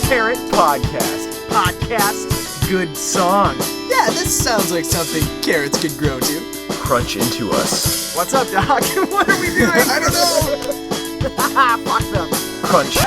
Kerrit Podcast. Podcast, good song. Yeah, this sounds like something carrots could grow to. Crunch into us. What's up, Doc? What are we doing? I don't know. Fuck them. Crunch.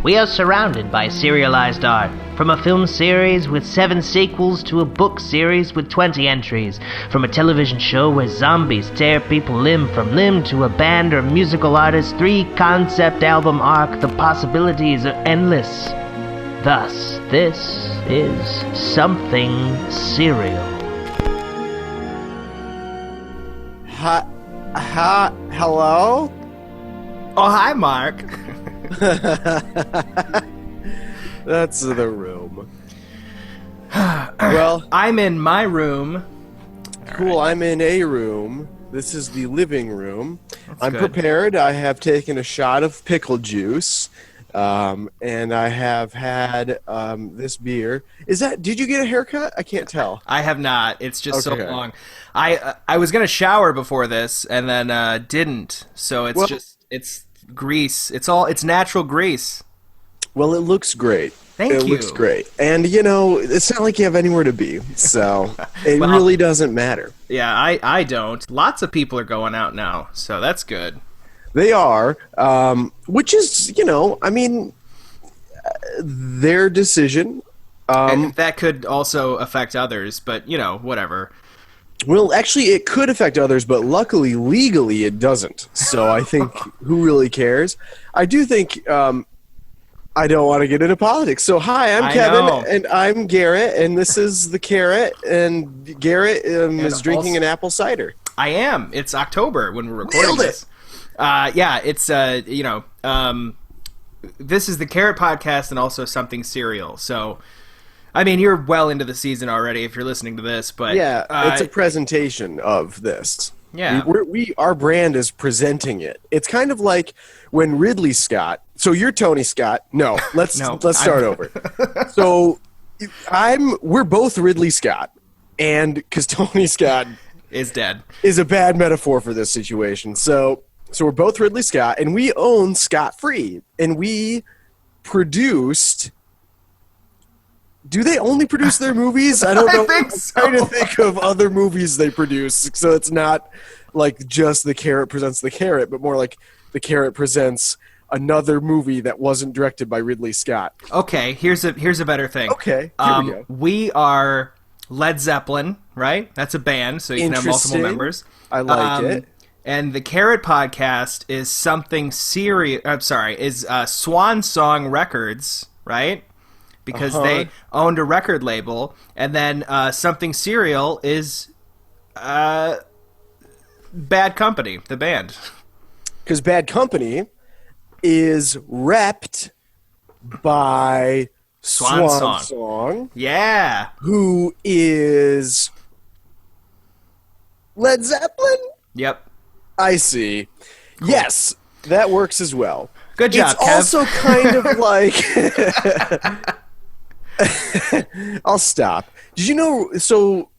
We are surrounded by serialized art, from a film series with 7 sequels to a book series with 20 entries, from a television show where zombies tear people limb from limb to a band or musical artist 3-concept album arc. The possibilities are endless. Thus, this is something serial. Hello? Oh, hi, Mark. That's the room. Well, I'm in my room. cool, I'm in a room. This is the living room. I'm good. prepared. I have taken a shot of pickle juice. And I have had this beer. Did you get a haircut? I can't tell. I have not. It's just Okay. so long. I was gonna shower before this and then didn't. So it's grease. It's natural grease. Well, it looks great. Thank It you. looks great. And, it's not like you have anywhere to be. So it Well- really doesn't matter. Yeah, I don't. Lots of people are going out now, so that's good. They are, which is, their decision. And that could also affect others, but whatever. Well, actually, it could affect others, but luckily, legally, it doesn't. So I think who really cares? I do think I don't want to get into politics. So hi, I'm I Kevin, know. and I'm Gerrit, and this is the Kerrit, and Gerrit is drinking an apple cider. I am. It's October when we're recording Nailed it. this. Yeah, it's this is the Kerrit Podcast and also something serial. So, I mean, you're well into the season already if you're listening to this, but Yeah, it's a presentation of this. Yeah. Our brand is presenting it. It's kind of like when Ridley Scott. So you're Tony Scott. No, let's start over. So we're both Ridley Scott, and because Tony Scott is dead. is a bad metaphor for this situation. So we're both Ridley Scott, and we own Scott Free, and we produced. Do they only produce their movies? I don't know. I think so. I'm trying to think of other movies they produce, so it's not like just the Kerrit presents the Kerrit, but more like the Kerrit presents another movie that wasn't directed by Ridley Scott. Okay, here's a better thing. Okay, here we go. We are Led Zeppelin, right? That's a band, so you can have multiple Interesting. members. I like it. And the Kerrit Podcast is something serious. I'm sorry, is Swan Song Records, right? Because they owned a record label, and then something serial is Bad Company, the band. Because Bad Company is repped by Swan Swan Song. Song, Yeah. who is Led Zeppelin? Yep. I see. Yes, that works as well. Good job, It's Kev. also kind of like... I'll stop. Did you know... So,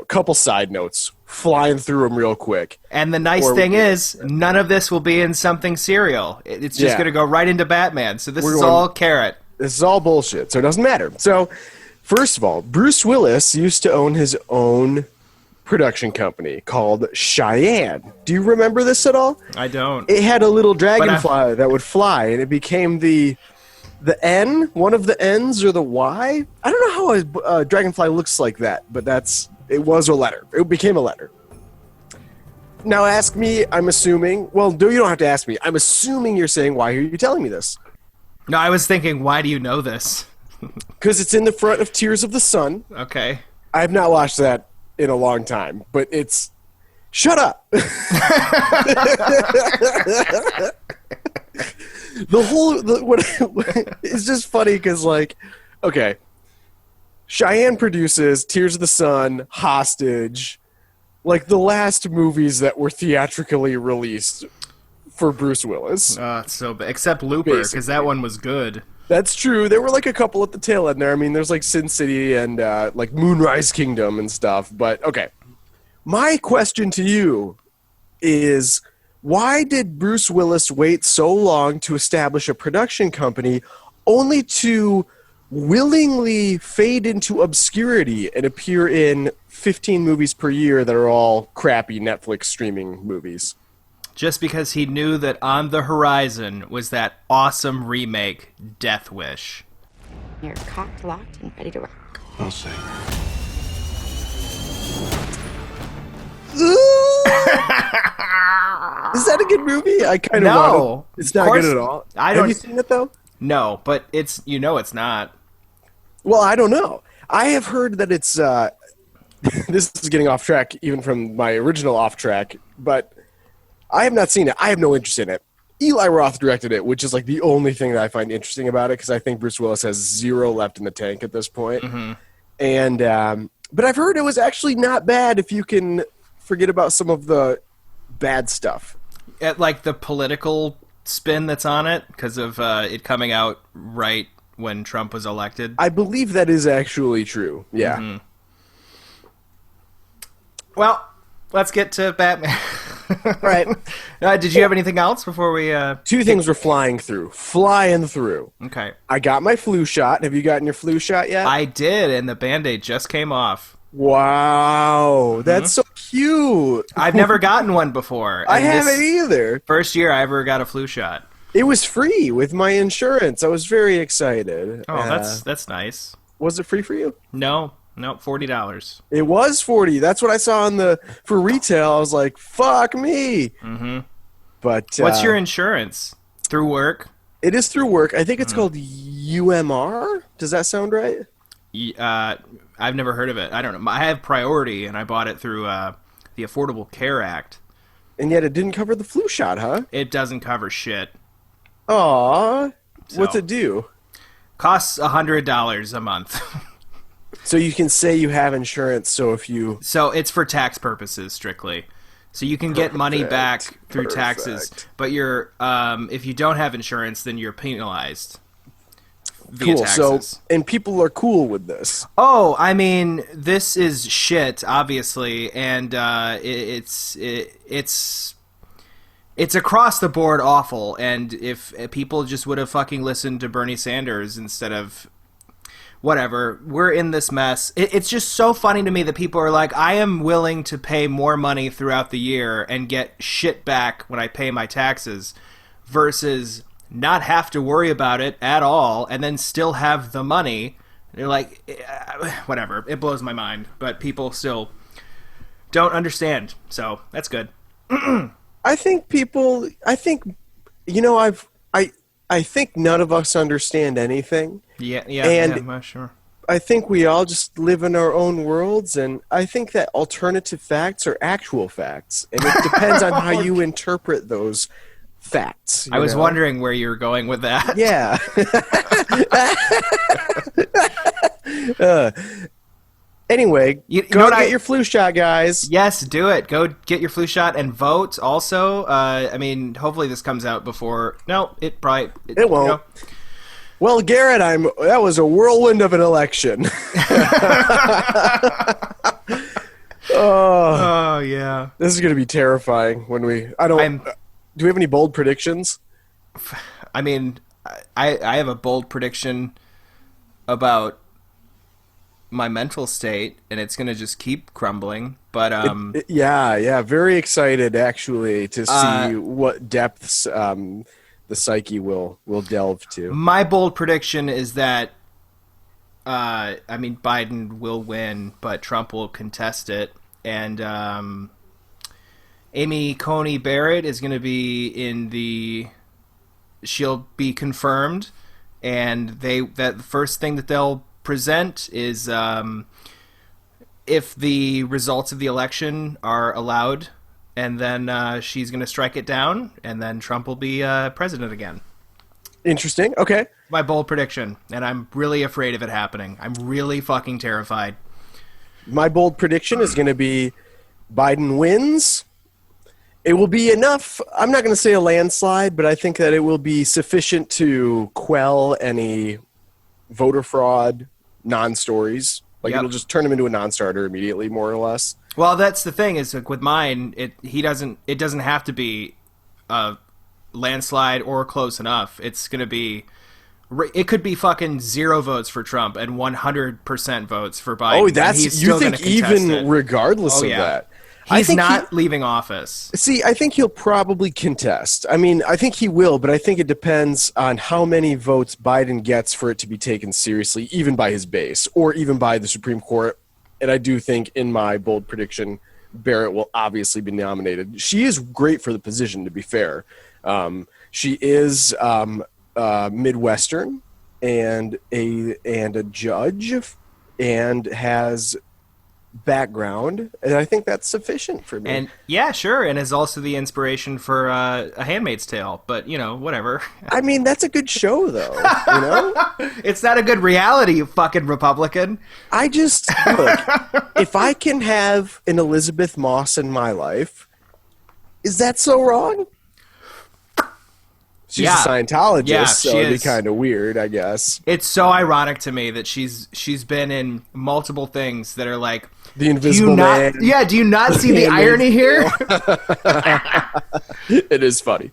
couple side notes, flying through them real quick. And the nice Or- thing is, none of this will be in something serial. It's just Yeah. going to go right into Batman. So this We're is going- all Kerrit. This is all bullshit, so it doesn't matter. So, first of all, Bruce Willis used to own his own production company called Cheyenne. Do you remember this at all? I don't. It had a little dragonfly that would fly, and it became the N, one of the N's or the Y. I don't know how a dragonfly looks like that, but it was a letter. It became a letter. Now ask me, I'm assuming, well, no, you don't have to ask me. I'm assuming you're saying, why are you telling me this? No, I was thinking, why do you know this? Because it's in the front of Tears of the Sun. Okay. I have not watched that in a long time, but it's... Shut up! It's just funny because, okay, Cheyenne produces Tears of the Sun, Hostage, the last movies that were theatrically released for Bruce Willis. It's so bad. Except Looper, because that one was good. That's true. There were like a couple at the tail end there. I mean, there's like Sin City and like Moonrise Kingdom and stuff. But okay, my question to you is, why did Bruce Willis wait so long to establish a production company only to willingly fade into obscurity and appear in 15 movies per year that are all crappy Netflix streaming movies? Just because he knew that on the horizon was that awesome remake, Death Wish. You're cocked, locked, and ready to rock. I'll see. Is that a good movie? I kind of want it. It's not good at all. Have you seen it, though? No, but it's it's not. Well, I don't know. I have heard that it's... this is getting off track even from my original off track, but... I have not seen it. I have no interest in it. Eli Roth directed it, which is like the only thing that I find interesting about it, because I think Bruce Willis has zero left in the tank at this point. Mm-hmm. And but I've heard it was actually not bad if you can forget about some of the bad stuff. Like the political spin that's on it because of it coming out right when Trump was elected. I believe that is actually true. Yeah. Mm-hmm. Well, let's get to Batman. Right. Did you have anything else before we... Two things were flying through. Okay. I got my flu shot. Have you gotten your flu shot yet? I did, and the Band-Aid just came off. Wow. That's so cute. I've never gotten one before. I haven't either. First year I ever got a flu shot. It was free with my insurance. I was very excited. Oh, that's nice. Was it free for you? No, $40. It was $40. That's what I saw for retail. I was like, "Fuck me." Mm-hmm. But what's your insurance? Through work? It is through work. I think it's called UMR. Does that sound right? I've never heard of it. I don't know. I have Priority, and I bought it through the Affordable Care Act. And yet it didn't cover the flu shot, huh? It doesn't cover shit. Aw. What's it do? Costs $100 a month. So you can say you have insurance, so it's for tax purposes strictly. So you can get money back through taxes, but if you don't have insurance, then you're penalized via taxes. And people are cool with this. Oh, I mean, this is shit, obviously, and it's across the board awful. And if people just would have fucking listened to Bernie Sanders instead of whatever, we're in this mess. It's just so funny to me that people are like, I am willing to pay more money throughout the year and get shit back when I pay my taxes versus not have to worry about it at all and then still have the money. They're like, whatever. It blows my mind, but people still don't understand. So that's good. I think none of us understand anything. Yeah, sure. I think we all just live in our own worlds, and I think that alternative facts are actual facts, and it depends on how you interpret those facts. I was wondering where you were going with that. Yeah. Anyway, go get your flu shot, guys. Yes, do it. Go get your flu shot and vote. Also, I mean, hopefully this comes out before. No, it probably it won't. You know. Well, Gerrit, that was a whirlwind of an election. Oh yeah, this is going to be terrifying when do we have any bold predictions? I mean, I have a bold prediction about my mental state, and it's going to just keep crumbling. But yeah, very excited actually to see what depths the psyche will delve to. My bold prediction is that Biden will win, but Trump will contest it, and Amy Coney Barrett is going to be she'll be confirmed, and the first thing that they'll present is if the results of the election are allowed, and then she's going to strike it down, and then Trump will be president again. Interesting. Okay. My bold prediction, and I'm really afraid of it happening. I'm really fucking terrified. My bold prediction is going to be Biden wins, It will be enough. I'm not going to say a landslide, but I think that it will be sufficient to quell any voter fraud non-stories. Like, it'll just turn him into a non-starter immediately, more or less. Well, that's the thing is, like, with mine, it doesn't have to be a landslide or close enough. It's going to be... It could be fucking 0 votes for Trump and 100% votes for Biden. Oh, that's... You think even regardless of that? He's not leaving office. See, I think he'll probably contest. I mean, I think he will, but I think it depends on how many votes Biden gets for it to be taken seriously, even by his base, or even by the Supreme Court. And I do think, in my bold prediction, Barrett will obviously be nominated. She is great for the position, to be fair. She is Midwestern and a judge and has background, and I think that's sufficient for me. And yeah, sure, and is also the inspiration for A Handmaid's Tale, but whatever. I mean, that's a good show, though. It's not a good reality, you fucking Republican. I just look, if I can have an Elizabeth Moss in my life, is that so wrong? She's a Scientologist, so it'd be kind of weird, I guess. It's so ironic to me that she's been in multiple things that are like The Invisible Man. Yeah, do you not see the irony here? It is funny.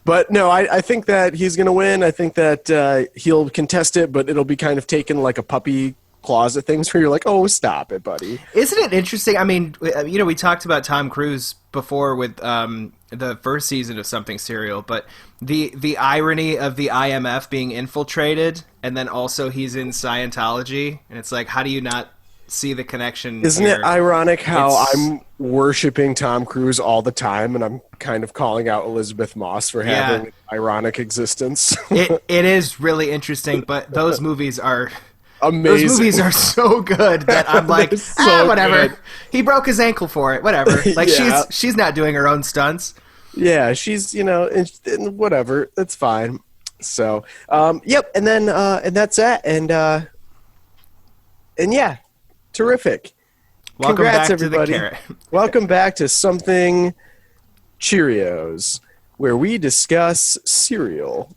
But no, I think that he's going to win. I think that he'll contest it, but it'll be kind of taken like a puppy closet things where you're like, oh, stop it, buddy. Isn't it interesting? I mean, we talked about Tom Cruise before with the first season of Something Serial, but the irony of the IMF being infiltrated, and then also he's in Scientology, and it's like, how do you not see the connection? Isn't it ironic how I'm worshiping Tom Cruise all the time, and I'm kind of calling out Elizabeth Moss for having an ironic existence? It is really interesting, but those movies are... amazing. Those movies are so good that I'm like, whatever. Good. He broke his ankle for it. Whatever. Like she's not doing her own stunts. Yeah, she's and whatever. That's fine. So, yep. And then and that's that. And yeah, terrific. Welcome Congrats, back everybody. To the Kerrit. Welcome back to Something Cheerios, where we discuss cereal.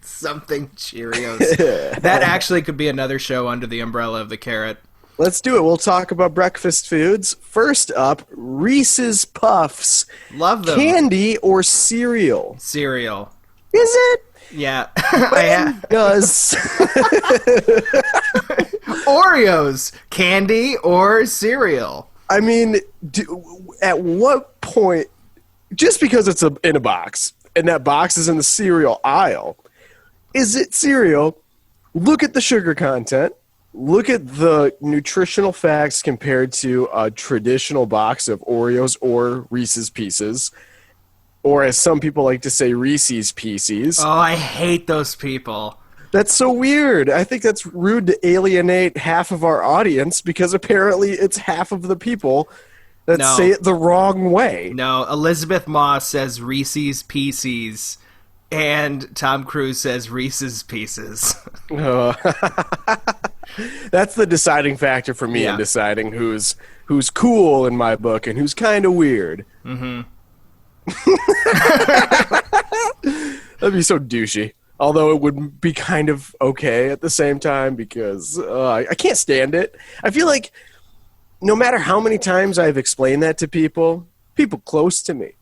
Something Cheerios. That actually could be another show under the umbrella of the Kerrit. Let's do it. We'll talk about breakfast foods. First up, Reese's Puffs. Love them. Candy or cereal? Cereal. Is it? Yeah. Does. Oreos. Candy or cereal? I mean, at what point, just because it's in a box, and that box is in the cereal aisle, is it cereal? Look at the sugar content. Look at the nutritional facts compared to a traditional box of Oreos or Reese's Pieces, or as some people like to say, Reese's Pieces. Oh, I hate those people. That's so weird. I think that's rude to alienate half of our audience, because apparently it's half of the people that say it the wrong way. No, Elizabeth Moss says Reese's Pieces, and Tom Cruise says Reese's Pieces. That's the deciding factor for me in deciding who's cool in my book and who's kind of weird. Mm-hmm. That'd be so douchey. Although it would be kind of okay at the same time, because I can't stand it. I feel like no matter how many times I've explained that to people close to me,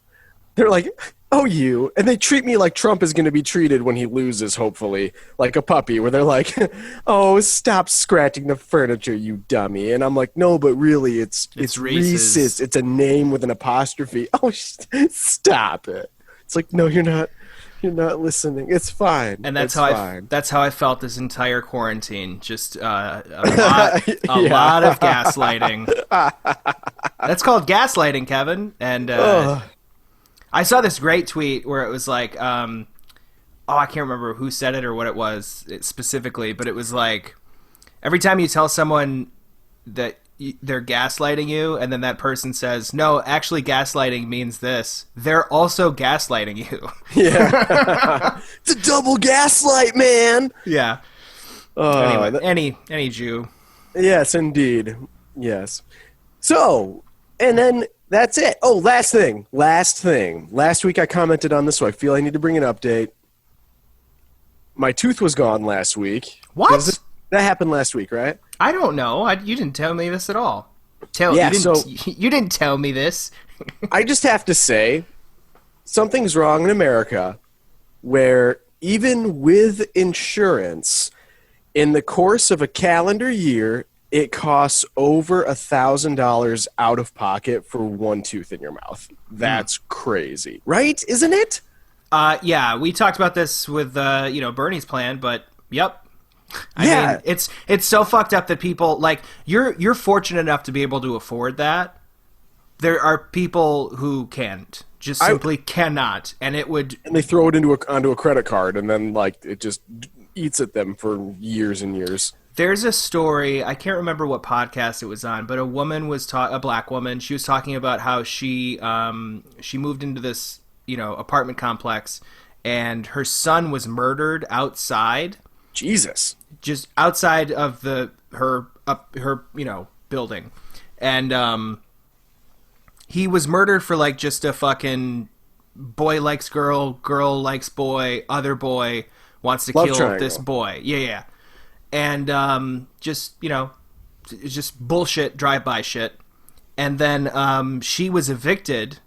they're like, oh, you. And they treat me like Trump is going to be treated when he loses, hopefully, like a puppy, where they're like, oh, stop scratching the furniture, you dummy. And I'm like, no, but really, it's Reese's. It's a name with an apostrophe. Oh, stop it. It's like, no, you're not. You're not listening. It's fine. And that's how I felt this entire quarantine. Just a lot of gaslighting. That's called gaslighting, Kevin. And I saw this great tweet where it was like, I can't remember who said it or what it was specifically, but it was like, every time you tell someone that they're gaslighting you, and then that person says, no, actually gaslighting means this, they're also gaslighting you. Yeah. It's a double gaslight, man. Yeah. Anyway, any Jew. Yes, indeed. Yes. So, and then That's it. Oh, last thing. Last week I commented on this, so I feel I need to bring an update. My tooth was gone last week. What? That happened last week, right? I don't know. You didn't tell me this at all. You didn't tell me this. I just have to say, something's wrong in America where even with insurance, in the course of a calendar year, it costs over $1,000 out of pocket for one tooth in your mouth. That's crazy, right? Isn't it? Yeah, we talked about this with Bernie's plan, but yep. I mean, it's so fucked up that people like you're fortunate enough to be able to afford that. There are people who can't, just simply cannot, and they throw it onto a credit card, and then like it just eats at them for years and years. There's a story, I can't remember what podcast it was on, but a woman was a black woman. She was talking about how she moved into this, apartment complex, and her son was murdered outside. Jesus. Just outside of her building. And he was murdered for like just a fucking boy likes girl, girl likes boy, other boy wants to kill this boy. Yeah. And just bullshit, drive-by shit. And then she was evicted.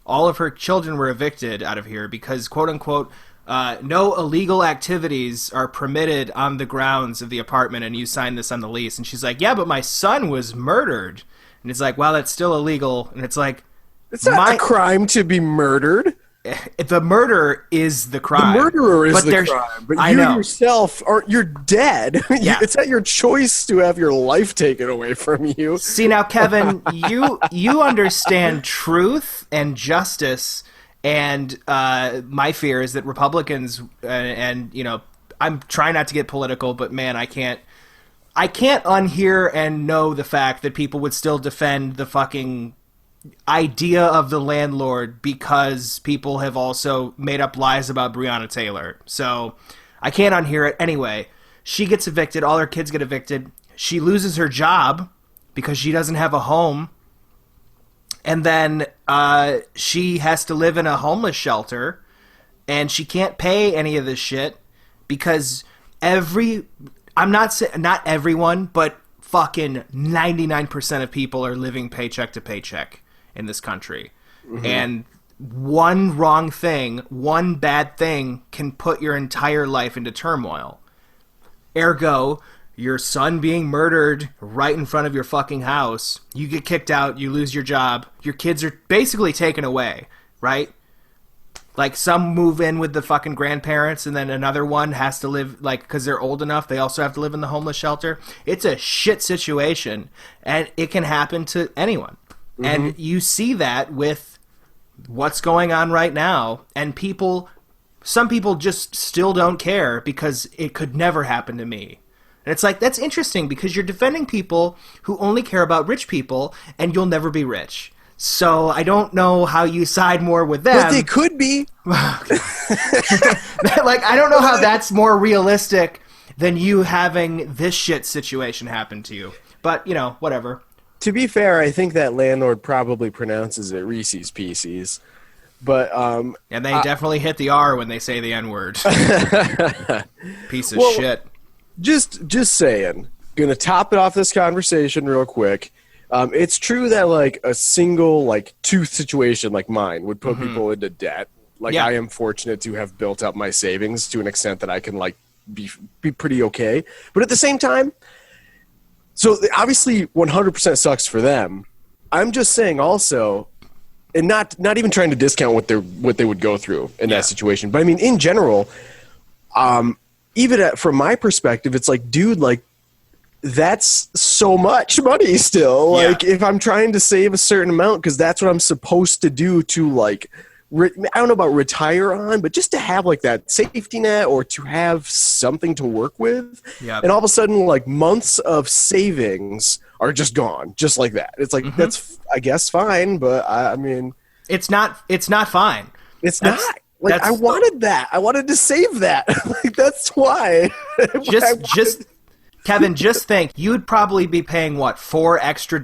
All of her children were evicted out of here because, quote-unquote, no illegal activities are permitted on the grounds of the apartment, and you signed this on the lease. And she's like, yeah, but my son was murdered. And it's like, well, that's still illegal. And it's like... It's not a crime to be murdered. The murder is the crime. The murderer is the crime. But you yourself, you're dead. Yeah. It's not your choice to have your life taken away from you. See, now, Kevin, you understand truth and justice, and my fear is that Republicans, and I'm trying not to get political, but man, I can't unhear and know the fact that people would still defend the fucking idea of the landlord because people have also made up lies about Breonna Taylor. So I can't unhear it. Anyway, she gets evicted. All her kids get evicted. She loses her job because she doesn't have a home. And then she has to live in a homeless shelter, and she can't pay any of this shit because not everyone, but fucking 99% of people are living paycheck to paycheck in this country. Mm-hmm. And one wrong thing, one bad thing can put your entire life into turmoil. Ergo, your son being murdered right in front of your fucking house, you get kicked out, you lose your job, your kids are basically taken away, right? Like, some move in with the fucking grandparents, and then another one has to live, like, because they're old enough, they also have to live in the homeless shelter. It's a shit situation, and it can happen to anyone. Mm-hmm. And you see that with what's going on right now, and some people just still don't care because it could never happen to me. And it's like, that's interesting because you're defending people who only care about rich people, and you'll never be rich. So I don't know how you side more with them. But they could be. Like, I don't know how that's more realistic than you having this shit situation happen to you. But, whatever. To be fair, I think that landlord probably pronounces it Reese's Pieces. But and they definitely hit the R when they say the N-word. Piece of shit. Just saying. Gonna top it off this conversation real quick. It's true that like a single like tooth situation like mine would put people into debt. Like I am fortunate to have built up my savings to an extent that I can like be pretty okay. But at the same time, so obviously 100% sucks for them. I'm just saying also, and not even trying to discount what they would go through in that situation. But I mean, in general, even from my perspective, it's like, dude, like, that's so much money still. Like, if I'm trying to save a certain amount, because that's what I'm supposed to do to, like, I don't know about retire on, but just to have, like, that safety net or to have something to work with. Yep. And all of a sudden, like, months of savings are just gone, just like that. It's like, that's, I guess, fine, but I mean... It's not fine. It's not. Like, I wanted that. I wanted to save that. Like, that's why. Just Kevin, just think, you would probably be paying, what, $4 extra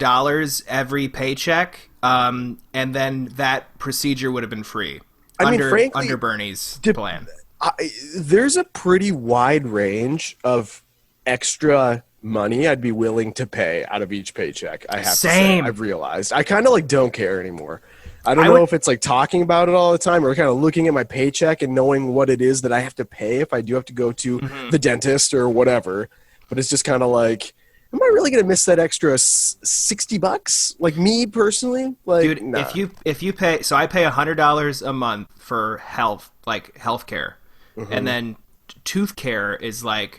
every paycheck, and then that procedure would have been free. Frankly, under Bernie's plan. There's a pretty wide range of extra money I'd be willing to pay out of each paycheck. I have to say, I've realized. I kind of don't care anymore. I don't know if it's talking about it all the time or kind of looking at my paycheck and knowing what it is that I have to pay if I do have to go to the dentist or whatever. But it's just kind of am I really going to miss that extra $60? Like me personally? Dude, nah. if you pay, so I pay $100 a month for health care. And then tooth care is I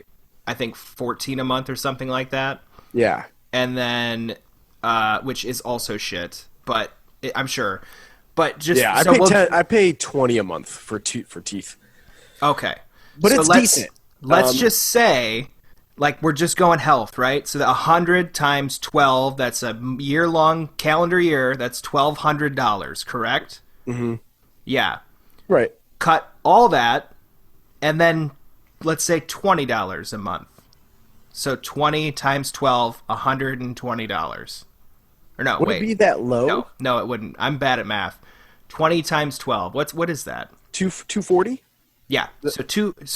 think $14 a month or something like that. Yeah. And then, which is also shit, but I'm sure. But just I pay $20 a month for teeth. Okay, but it's decent. Let's just say, we're just going health, right? So 100 times 12, that's a year-long calendar year. That's $1,200, correct? Mm-hmm. Yeah. Right. Cut all that, and then let's say $20 a month. So 20 times 12, $120. Or no, would wait. Would it be that low? No, it wouldn't. I'm bad at math. 20 times 12. What is that? 240? Yeah. So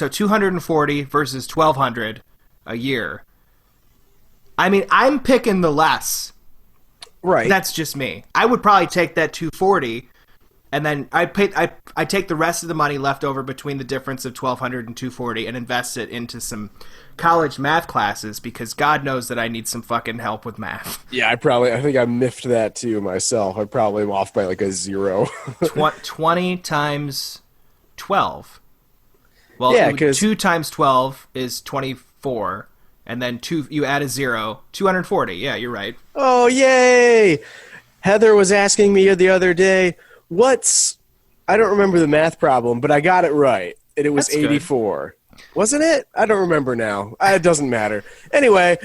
240 versus 1,200 a year. I mean, I'm picking the less. Right. That's just me. I would probably take that 240, and then I take the rest of the money left over between the difference of 1,200 and 240 and invest it into some college math classes, because God knows that I need some fucking help with math. Yeah, I think I miffed that too myself. I probably am off by a 0. 20 times 12. Well, yeah, 2 times 12 is 24, and then you add a 0, 240. Yeah, you're right. Oh, yay! Heather was asking me the other day, I don't remember the math problem, but I got it right, and it was That's 84. Good. Wasn't it? I don't remember now. It doesn't matter. Anyway,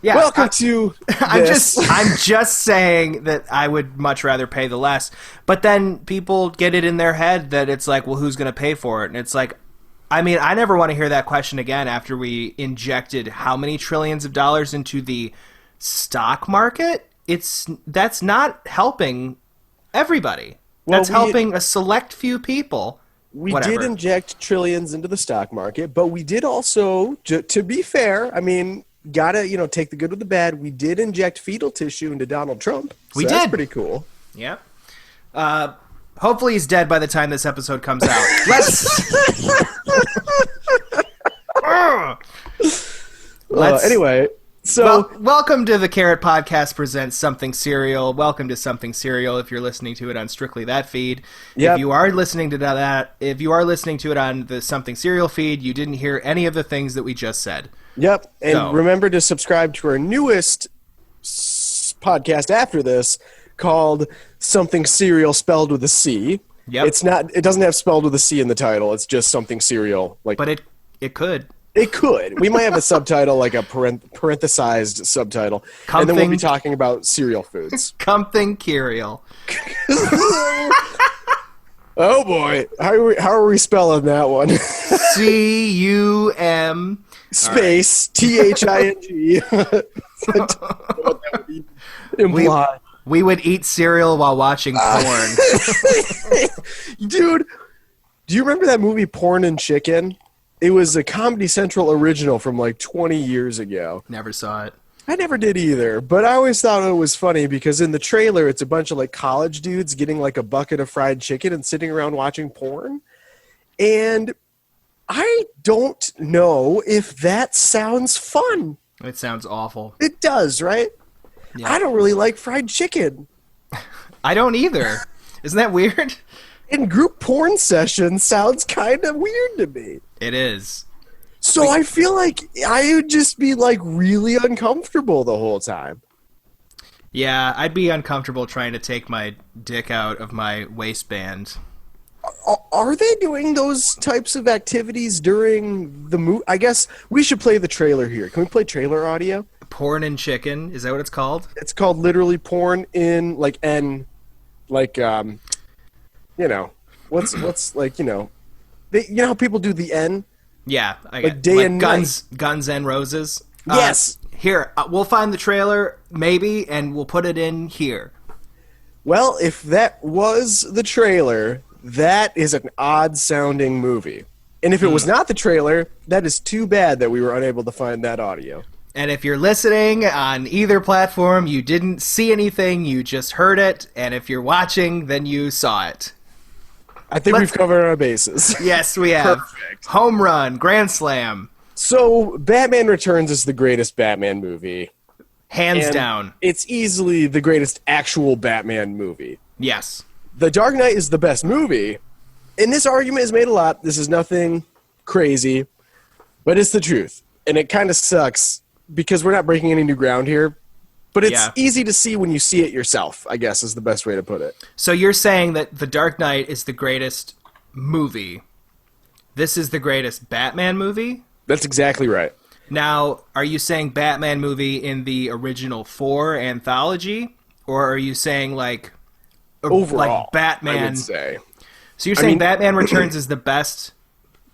yeah, welcome to this. I'm just saying that I would much rather pay the less. But then people get it in their head that it's well, who's going to pay for it? And it's I mean, I never want to hear that question again after we injected how many trillions of dollars into the stock market. That's not helping everybody. That's helping a select few people. We did inject trillions into the stock market, but we did also, to be fair, I mean, gotta take the good with the bad. We did inject fetal tissue into Donald Trump. So that's pretty cool. Yeah. Hopefully he's dead by the time this episode comes out. Anyway. So welcome to the Kerrit Podcast presents Something Serial. Welcome to Something Serial if you're listening to it on Strictly That feed. Yep. If you are listening to it on the Something Serial feed, you didn't hear any of the things that we just said. Yep. And remember to subscribe to our newest podcast after this called Something Serial spelled with a C. Yep. It doesn't have spelled with a C in the title. It's just Something Serial. But it could. It could. We might have a subtitle, a parenthesized subtitle, and then we'll be talking about cereal foods. Something Curial. Oh boy, how are we spelling that one? C-U-M space T-H-I-N-G. What that would imply. We would eat cereal while watching porn. Dude, do you remember that movie Porn and Chicken? It was a Comedy Central original from 20 years ago. Never saw it. I never did either, but I always thought it was funny because in the trailer, it's a bunch of college dudes getting a bucket of fried chicken and sitting around watching porn. And I don't know if that sounds fun. It sounds awful. It does, right? Yeah. I don't really like fried chicken. I don't either. Isn't that weird? And group porn session sounds kind of weird to me. It is. So I feel like I would just be really uncomfortable the whole time. Yeah, I'd be uncomfortable trying to take my dick out of my waistband. Are they doing those types of activities during the movie? I guess we should play the trailer here. Can we play trailer audio? Porn and Chicken, is that what it's called? It's called literally porn in N, what's they, how people do the N? Yeah, I day and Guns N' Roses. Yes. Here, we'll find the trailer, maybe, and we'll put it in here. Well, if that was the trailer, that is an odd-sounding movie. And if it was not the trailer, that is too bad that we were unable to find that audio. And if you're listening on either platform, you didn't see anything, you just heard it. And if you're watching, then you saw it. I think we've covered our bases. Yes, we have. Perfect. Home run, grand slam. So, Batman Returns is the greatest Batman movie. Hands down. It's easily the greatest actual Batman movie. Yes. The Dark Knight is the best movie. And this argument is made a lot. This is nothing crazy, but it's the truth. And it kind of sucks because we're not breaking any new ground here. But it's easy to see when you see it yourself, I guess is the best way to put it. So you're saying that The Dark Knight is the greatest movie. This is the greatest Batman movie? That's exactly right. Now, are you saying Batman movie in the original 4 anthology? Or are you saying like overall, like Batman? I would say. So you're saying Batman Returns is the best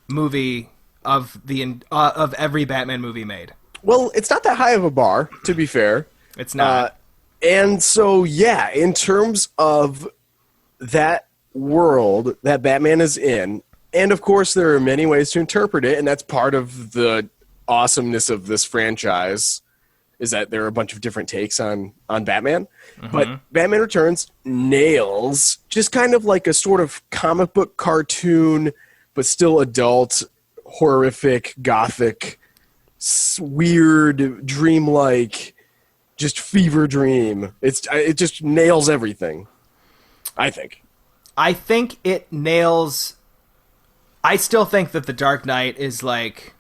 movie of of every Batman movie made? Well, it's not that high of a bar, to be fair. It's not. And so, yeah, in terms of that world that Batman is in, and of course there are many ways to interpret it, and that's part of the awesomeness of this franchise, is that there are a bunch of different takes on Batman. But Batman Returns nails just kind of like a sort of comic book cartoon, but still adult, horrific, gothic, weird, dreamlike, just fever dream. It just nails everything, I think. I think it nails... I still think that The Dark Knight is like...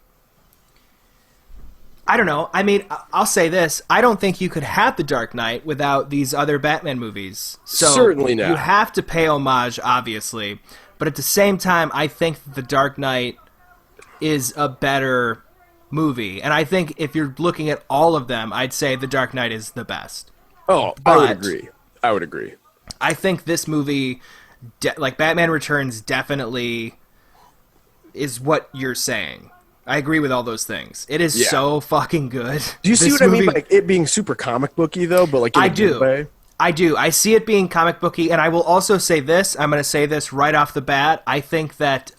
I don't know. I mean, I'll say this. I don't think you could have The Dark Knight without these other Batman movies. So certainly not. You have to pay homage, obviously. But at the same time, I think that The Dark Knight is a better movie. And I think if you're looking at all of them, I'd say The Dark Knight is the best. Oh, I would agree. I think this movie, like Batman Returns, definitely is what you're saying. I agree with all those things. It is so fucking good. Do you see what I mean by it being super comic booky, though? But like in a good way? I do. I see it being comic booky, and I will also say this. I'm going to say this right off the bat. I think that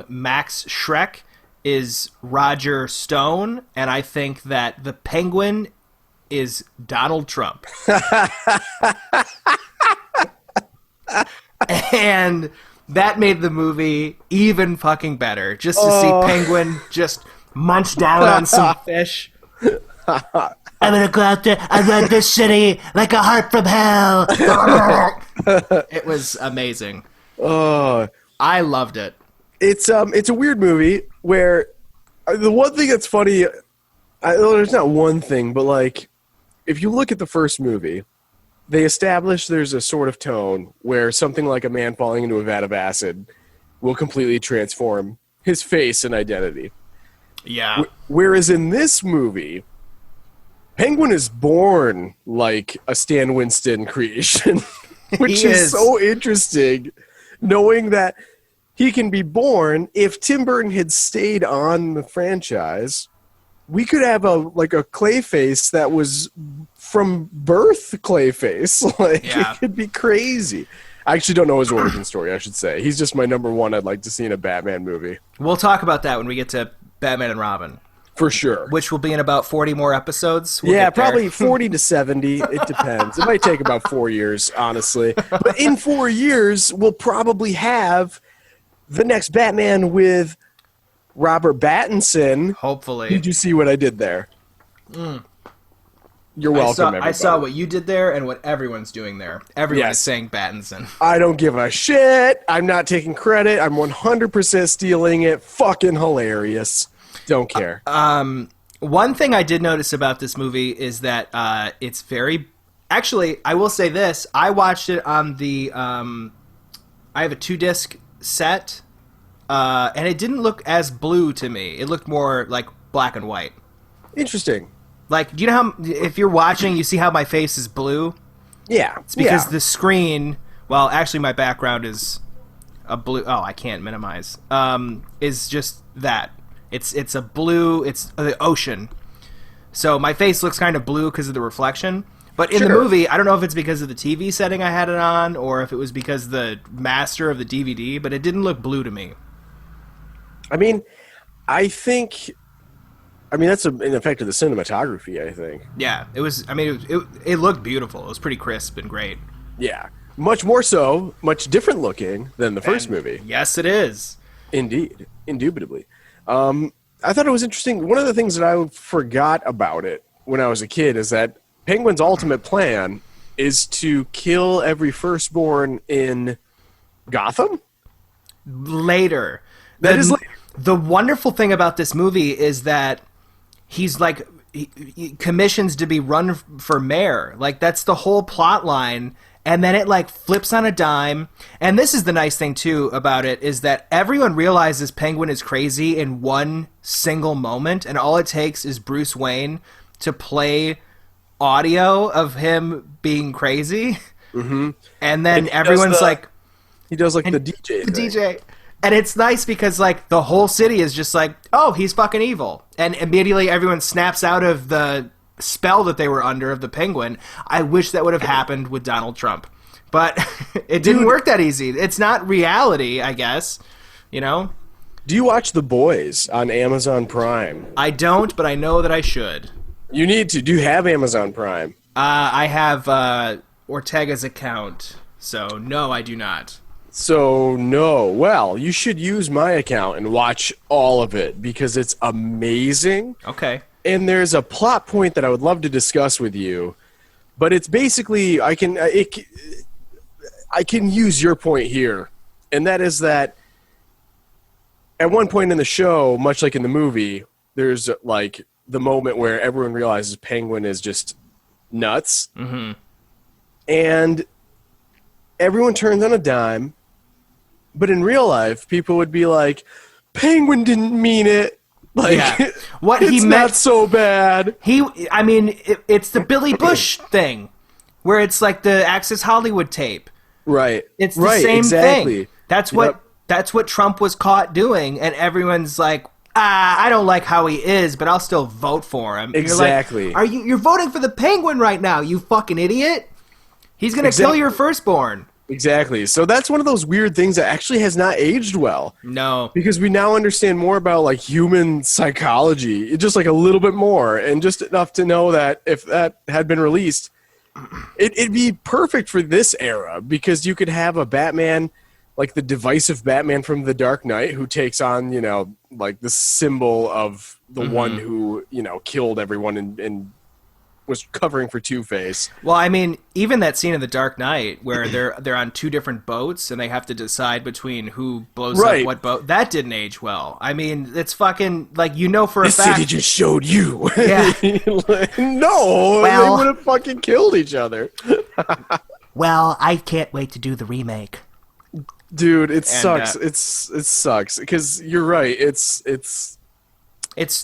Max Schreck is Roger Stone, and I think that the Penguin is Donald Trump. And that made the movie even fucking better. Just to see Penguin just munch down on some fish. I'm gonna go out there and run this city like a heart from hell. It was amazing. I loved it. It's a weird movie where the one thing that's funny, there's not one thing, but like if you look at the first movie, they establish there's a sort of tone where something like a man falling into a vat of acid will completely transform his face and identity. Yeah. Whereas in this movie, Penguin is born like a Stan Winston creation, which is so interesting, knowing that he can be born. If Tim Burton had stayed on the franchise, we could have a Clayface that was from birth Clayface. It could be crazy. I actually don't know his origin story, I should say. He's just my number one I'd like to see in a Batman movie. We'll talk about that when we get to Batman and Robin. For sure. Which will be in about 40 more episodes. Probably 40 to 70. It depends. It might take about 4 years, honestly. But in 4 years, we'll probably have the next Batman with Robert Pattinson. Hopefully. Did you see what I did there? You're welcome, everybody. I saw what you did there and what everyone's doing there. Everyone is saying Pattinson. I don't give a shit. I'm not taking credit. I'm 100% stealing it. Fucking hilarious. Don't care. One thing I did notice about this movie is that it's very... Actually, I will say this. I watched it on the... I have a 2-disc set, and it didn't look as blue to me. It looked more like black and white. Interesting. Like, do you know how... If you're watching, you see how my face is blue? Yeah. It's because the screen... Well, actually, my background is a blue... Oh, I can't minimize. Is just that. It's a blue... It's the ocean. So my face looks kind of blue because of the reflection. But in the Sure. movie, I don't know if it's because of the TV setting I had it on or if it was because of the master of the DVD, but it didn't look blue to me. I mean, that's an effect of the cinematography, I think. Yeah, it was. I mean, it looked beautiful. It was pretty crisp and great. Yeah. Much more so, much different looking than the first movie. Yes, it is. Indeed. Indubitably. I thought it was interesting. One of the things that I forgot about it when I was a kid is that Penguin's ultimate plan is to kill every firstborn in Gotham? Later. That is later. The wonderful thing about this movie is that he's like he commissions to be run for mayor. Like that's the whole plot line. And then it like flips on a dime. And this is the nice thing too about it is that everyone realizes Penguin is crazy in one single moment. And all it takes is Bruce Wayne to play audio of him being crazy. Mm-hmm. And then everyone's like... He does like the DJ The thing. DJ. And it's nice because like the whole city is just like, oh, he's fucking evil. And immediately everyone snaps out of the spell that they were under of the Penguin. I wish that would have happened with Donald Trump. But it didn't work that easy. It's not reality, I guess. You know? Do you watch The Boys on Amazon Prime? I don't, but I know that I should. You need to. Do you have Amazon Prime? I have Ortega's account. So, no, I do not. So, no. Well, you should use my account and watch all of it because it's amazing. Okay. And there's a plot point that I would love to discuss with you, but it's basically I can use your point here, and that is that at one point in the show, much like in the movie, there's like the moment where everyone realizes Penguin is just nuts, and everyone turns on a dime. But in real life, people would be like, "Penguin didn't mean it." Like, yeah. What it's he meant, not so bad. It's the Billy Bush thing, where it's like the Access Hollywood tape. Right. It's the same exactly. thing. That's what Trump was caught doing, and everyone's like, I don't like how he is, but I'll still vote for him. Exactly. You're like, you're voting for the Penguin right now, you fucking idiot? He's gonna kill your firstborn. Exactly. So that's one of those weird things that actually has not aged well. No. Because we now understand more about like human psychology, just like a little bit more, and just enough to know that if that had been released, it'd be perfect for this era because you could have a Batman, like the divisive Batman from The Dark Knight, who takes on, like the symbol of the one who, killed everyone and was covering for Two-Face. Well, I mean, even that scene in The Dark Knight where they're on two different boats and they have to decide between who blows up what boat, that didn't age well. I mean, it's fucking, like, for a fact... The city just showed you. Yeah. No, they would have fucking killed each other. Well, I can't wait to do the remake. Dude, it sucks. It sucks because you're right. It's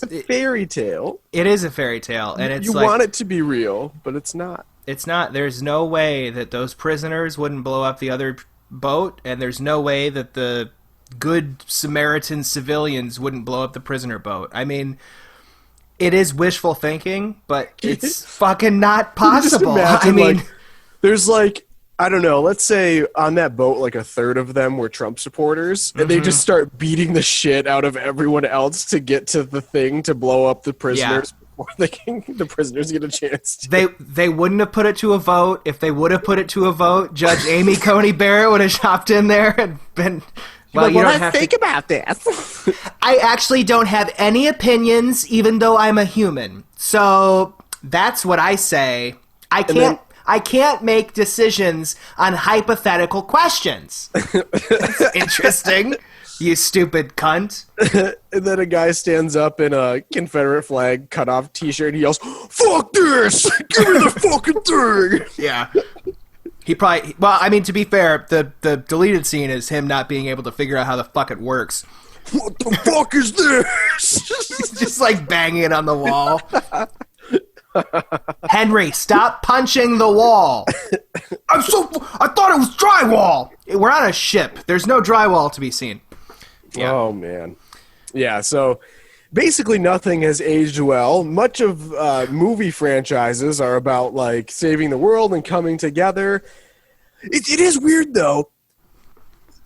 a fairy tale. It is a fairy tale, and you want it to be real, but it's not. It's not. There's no way that those prisoners wouldn't blow up the other boat, and there's no way that the good Samaritan civilians wouldn't blow up the prisoner boat. I mean, it is wishful thinking, but it's fucking not possible. Just imagine, there's I don't know, let's say on that boat, like a third of them were Trump supporters, and they just start beating the shit out of everyone else to get to the thing to blow up the prisoners before the prisoners get a chance to. They wouldn't have put it to a vote. If they would have put it to a vote, Judge Amy Coney Barrett would have chopped in there and been... Well, you don't have to think about this. I actually don't have any opinions, even though I'm a human. So that's what I say. I can't make decisions on hypothetical questions. That's interesting, you stupid cunt. And then a guy stands up in a Confederate flag cut-off T-shirt and he yells, "Fuck this! Give me the fucking thing!" Yeah. He probably... Well, I mean, to be fair, the deleted scene is him not being able to figure out how the fuck it works. What the fuck is this? Just like banging it on the wall. Henry, stop punching the wall. I thought it was drywall. We're on a ship. There's no drywall to be seen. Yeah. Oh, man. Yeah, so basically nothing has aged well. Much of movie franchises are about like saving the world and coming together. It is weird though.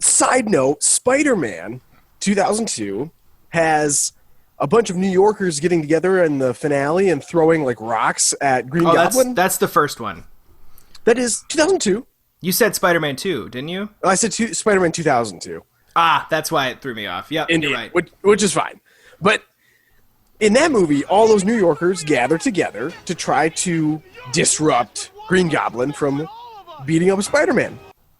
Side note, Spider-Man 2002 has a bunch of New Yorkers getting together in the finale and throwing like rocks at Green Goblin. That's the first one. That is 2002. You said Spider-Man 2, didn't you? I said Spider-Man 2002. That's why it threw me off. Yep, Indeed, you're right. Which is fine. But in that movie, all those New Yorkers gather together to try to disrupt Green Goblin from beating up Spider-Man.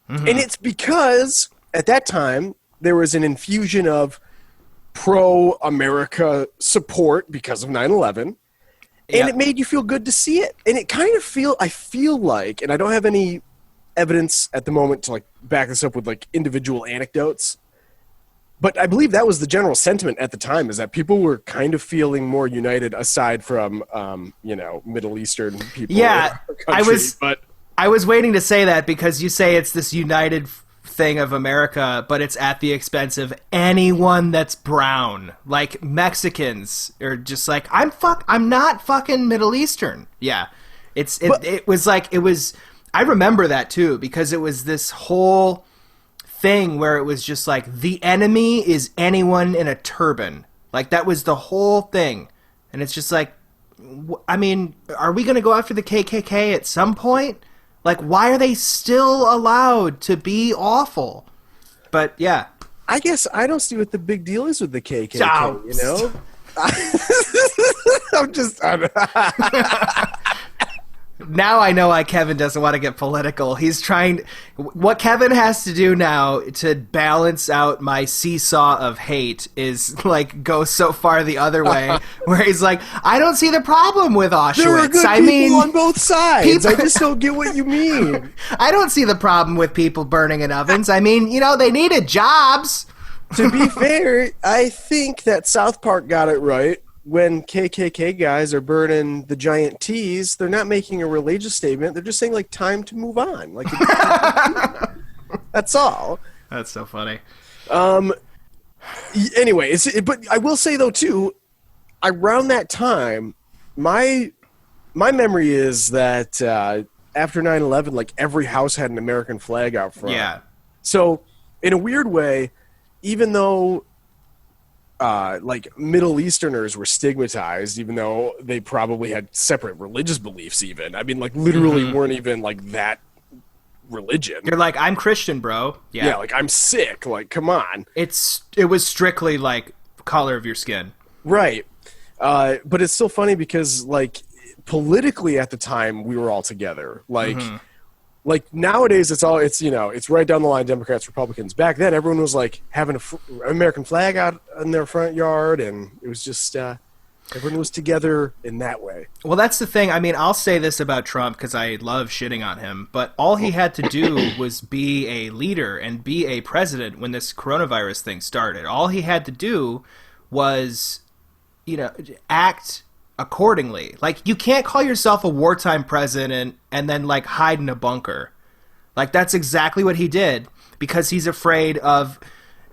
Mm-hmm. And it's because at that time, there was an infusion of pro-America support because of 9/11. And it made you feel good to see it. And it kind of I feel like, and I don't have any evidence at the moment to like back this up with like individual anecdotes, but I believe that was the general sentiment at the time, is that people were kind of feeling more united aside from, Middle Eastern people. Yeah, country, I was waiting to say that because you say it's this united thing of America, but it's at the expense of anyone that's brown. Like Mexicans are just like, I'm not fucking Middle Eastern. Yeah. I remember that too, because it was this whole thing where it was just like, the enemy is anyone in a turban. Like that was the whole thing. And it's just like, I mean, are we going to go after the KKK at some point? Like, why are they still allowed to be awful? But yeah, I guess I don't see what the big deal is with the KKK. Oh. You know, I'm just. Now I know why Kevin doesn't want to get political. He's trying. What Kevin has to do now to balance out my seesaw of hate is like go so far the other way, where he's like, I don't see the problem with Auschwitz. There are good people on both sides. I just don't get what you mean. I don't see the problem with people burning in ovens. I mean, they needed jobs. To be fair, I think that South Park got it right. When KKK guys are burning the giant T's, they're not making a religious statement. They're just saying, like, time to move on. Like, that's all. That's so funny. Anyway, but I will say, though, too, around that time, my memory is that after 9/11, like, every house had an American flag out front. Yeah. So, in a weird way, even though like Middle Easterners were stigmatized, even though they probably had separate religious beliefs even. I mean, like, literally weren't even, like, that religion. You're like, I'm Christian, bro. Yeah, like, I'm sick. Like, come on. It was strictly, like, color of your skin. Right. But it's still funny because, like, politically at the time, we were all together. Like, like nowadays, it's right down the line, Democrats, Republicans. Back then, everyone was like having an American flag out in their front yard, and it was just everyone was together in that way. Well, that's the thing. I mean, I'll say this about Trump because I love shitting on him, but all he had to do was be a leader and be a president when this coronavirus thing started. All he had to do was, act accordingly. Like, you can't call yourself a wartime president and then, like, hide in a bunker. Like, that's exactly what he did because he's afraid of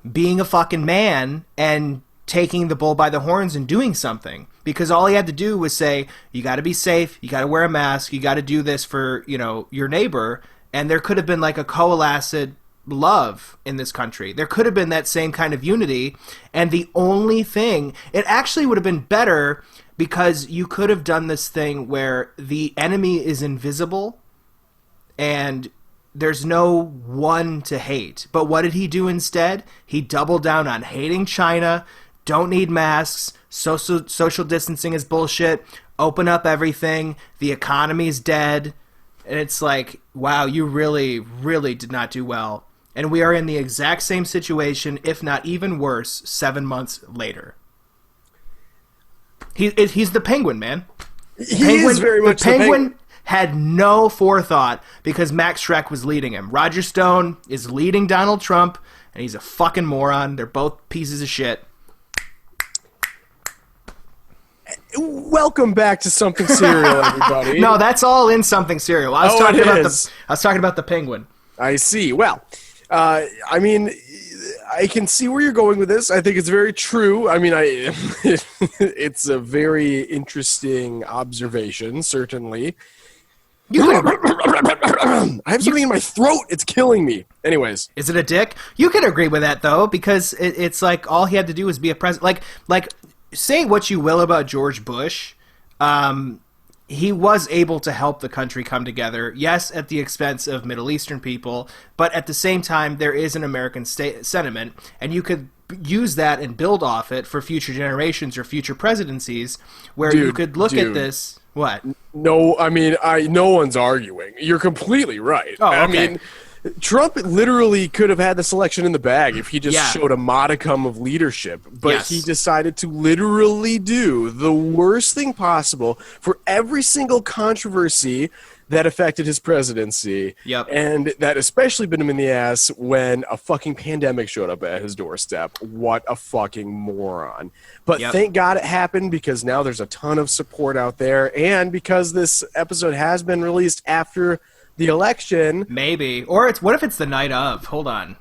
being a fucking man and taking the bull by the horns and doing something. Because all he had to do was say, you got to be safe, you got to wear a mask, you got to do this for, your neighbor. And there could have been, like, a coalesced love in this country. There could have been that same kind of unity. And the only thing, it actually would have been better because you could have done this thing where the enemy is invisible and there's no one to hate. But what did he do instead? He doubled down on hating China, don't need masks, social distancing is bullshit, open up everything, the economy's dead. And it's like, wow, you really, really did not do well. And we are in the exact same situation, if not even worse, 7 months later. He's the Penguin, man. He is very much the Penguin. Had no forethought because Max Schreck was leading him. Roger Stone is leading Donald Trump, and he's a fucking moron. They're both pieces of shit. Welcome back to Something Serial, everybody. No, that's all in Something Serial. I was talking about the Penguin. I see. Well, I mean, I can see where you're going with this. I think it's very true. I mean, It's a very interesting observation, certainly. I have something in my throat. It's killing me. Anyways. Is it a dick? You can agree with that, though, because it's like all he had to do was be a president. Like say what you will about George Bush, he was able to help the country come together, yes, at the expense of Middle Eastern people, but at the same time, there is an American sentiment, and you could use that and build off it for future generations or future presidencies, where you could look at this... What? No, I mean, no one's arguing. You're completely right. Oh, okay. I mean, Trump literally could have had this election in the bag if he just showed a modicum of leadership. But he decided to literally do the worst thing possible for every single controversy that affected his presidency. Yep. And that especially bit him in the ass when a fucking pandemic showed up at his doorstep. What a fucking moron. But thank God it happened, because now there's a ton of support out there. And because this episode has been released after the election. Maybe. Or what if it's the night of? Hold on.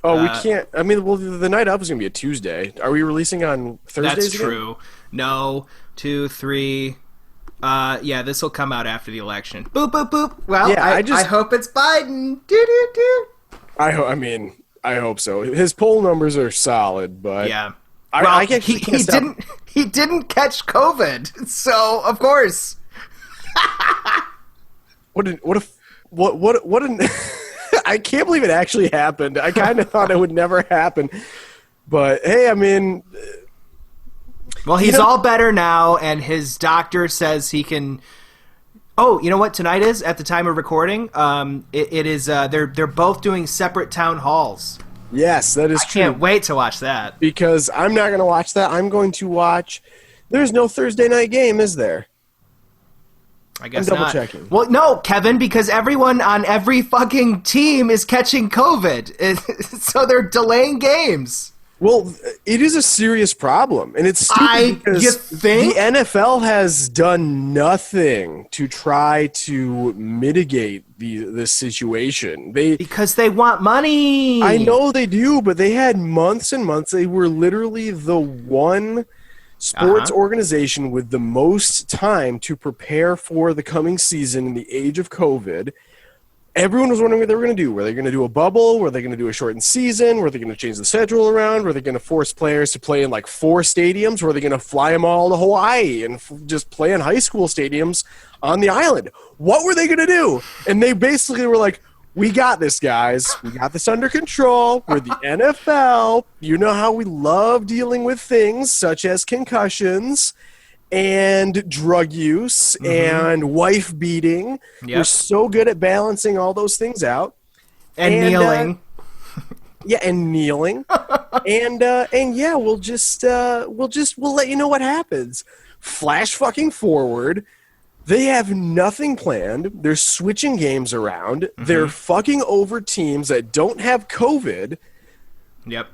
Oh, we can't. I mean, well, the night of is going to be a Tuesday. Are we releasing on Thursdays? That's true. No. 2, 3... yeah, this will come out after the election. Boop, boop, boop. Well, yeah, I hope it's Biden. Do. I hope so. His poll numbers are solid, but yeah. He didn't catch COVID, so of course. What an I can't believe it actually happened. I kind of thought it would never happen. But hey, I mean, well, he's all better now, and his doctor says he can. Oh, you know what tonight is at the time of recording? It is. They're both doing separate town halls. Yes, that is true. I can't wait to watch that. Because I'm not going to watch that. I'm going to watch. There's no Thursday night game, is there? I guess I'm double not. checking. Well, no, Kevin, because everyone on every fucking team is catching COVID, so they're delaying games. Well, it is a serious problem, and it's stupid because you think? The NFL has done nothing to try to mitigate this situation. Because they want money. I know they do, but they had months and months. They were literally the one sports organization with the most time to prepare for the coming season in the age of COVID. Everyone was wondering what they were going to do. Were they going to do a bubble? Were they going to do a shortened season? Were they going to change the schedule around? Were they going to force players to play in like 4 stadiums? Were they going to fly them all to Hawaii and just play in high school stadiums on the island? What were they going to do? And they basically were like, we got this, guys. We got this under control. We're the NFL. You know how we love dealing with things such as concussions and drug use and wife beating. Yep. We're so good at balancing all those things out. And kneeling. And kneeling. and yeah, we'll let you know what happens. Flash fucking forward. They have nothing planned. They're switching games around. Mm-hmm. They're fucking over teams that don't have COVID. Yep.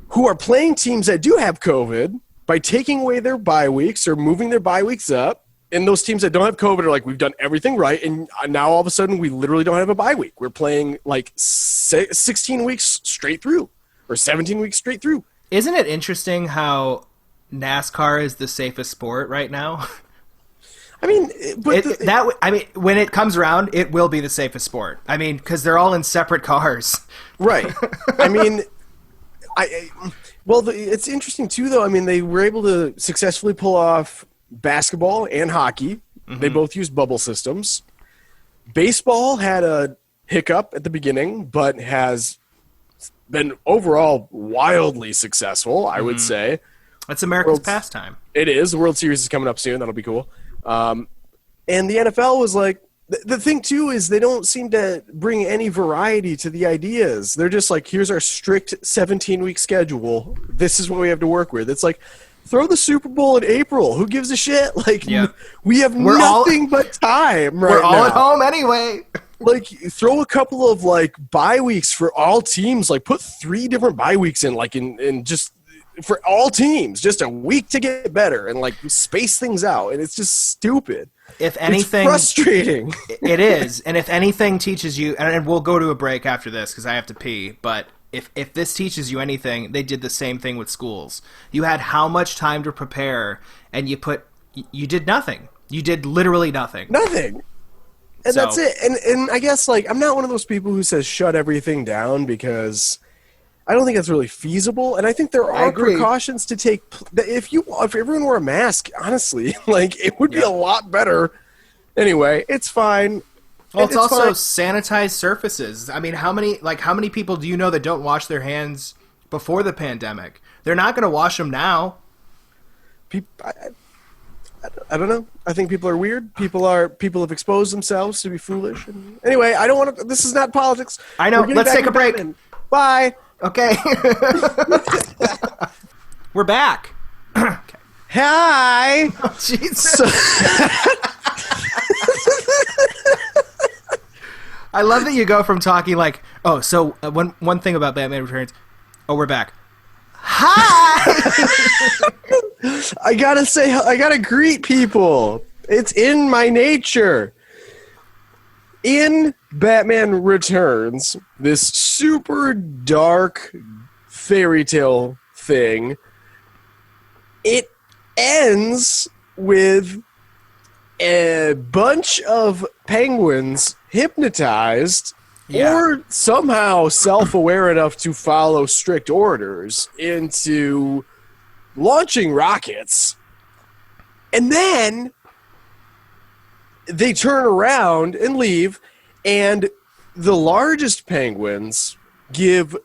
Who are playing teams that do have COVID by taking away their bye weeks or moving their bye weeks up. And those teams that don't have COVID are like, we've done everything right, and now all of a sudden we literally don't have a bye week. We're playing like 16 weeks straight through or 17 weeks straight through. Isn't it interesting how NASCAR is the safest sport right now? I mean, when it comes around, it will be the safest sport. I mean, because they're all in separate cars. Right. I mean, it's interesting, too, though. I mean, they were able to successfully pull off basketball and hockey. Mm-hmm. They both used bubble systems. Baseball had a hiccup at the beginning, but has been overall wildly successful, I would say. That's America's pastime. It is. The World Series is coming up soon. That'll be cool. And the NFL was like, the thing, too, is they don't seem to bring any variety to the ideas. They're just like, here's our strict 17-week schedule. This is what we have to work with. It's like, throw the Super Bowl in April. Who gives a shit? Like, we have nothing but time right now. We're all at home anyway. Like, throw a couple of, like, bye weeks for all teams. Like, put 3 different bye weeks in, like, in just for all teams. Just a week to get better and, like, space things out. And it's just stupid. If anything, it's frustrating. It is. And if anything teaches you, and we'll go to a break after this because I have to pee, but if this teaches you anything, they did the same thing with schools. You had how much time to prepare, and you did nothing. You did literally nothing. Nothing. And that's it. And I guess, like, I'm not one of those people who says shut everything down, because I don't think that's really feasible. And I think there are precautions to take. If everyone wore a mask, honestly, like, it would be a lot better. Anyway, it's fine. Well, it's also sanitized surfaces. I mean, how many people do you know that don't wash their hands before the pandemic? They're not going to wash them now. I don't know. I think people are weird. People have exposed themselves to be foolish. And anyway, I don't want to. This is not politics. I know. Let's take a break. Bye. Okay. We're back. Okay. Hi. Oh, Jesus. I love that you go from talking like, oh, so one thing about Batman Returns. Oh, we're back. Hi. I gotta greet people. It's in my nature. In Batman Returns, this super dark fairy tale thing, it ends with a bunch of penguins hypnotized or somehow self-aware enough to follow strict orders into launching rockets, and then they turn around and leave, and the largest penguins give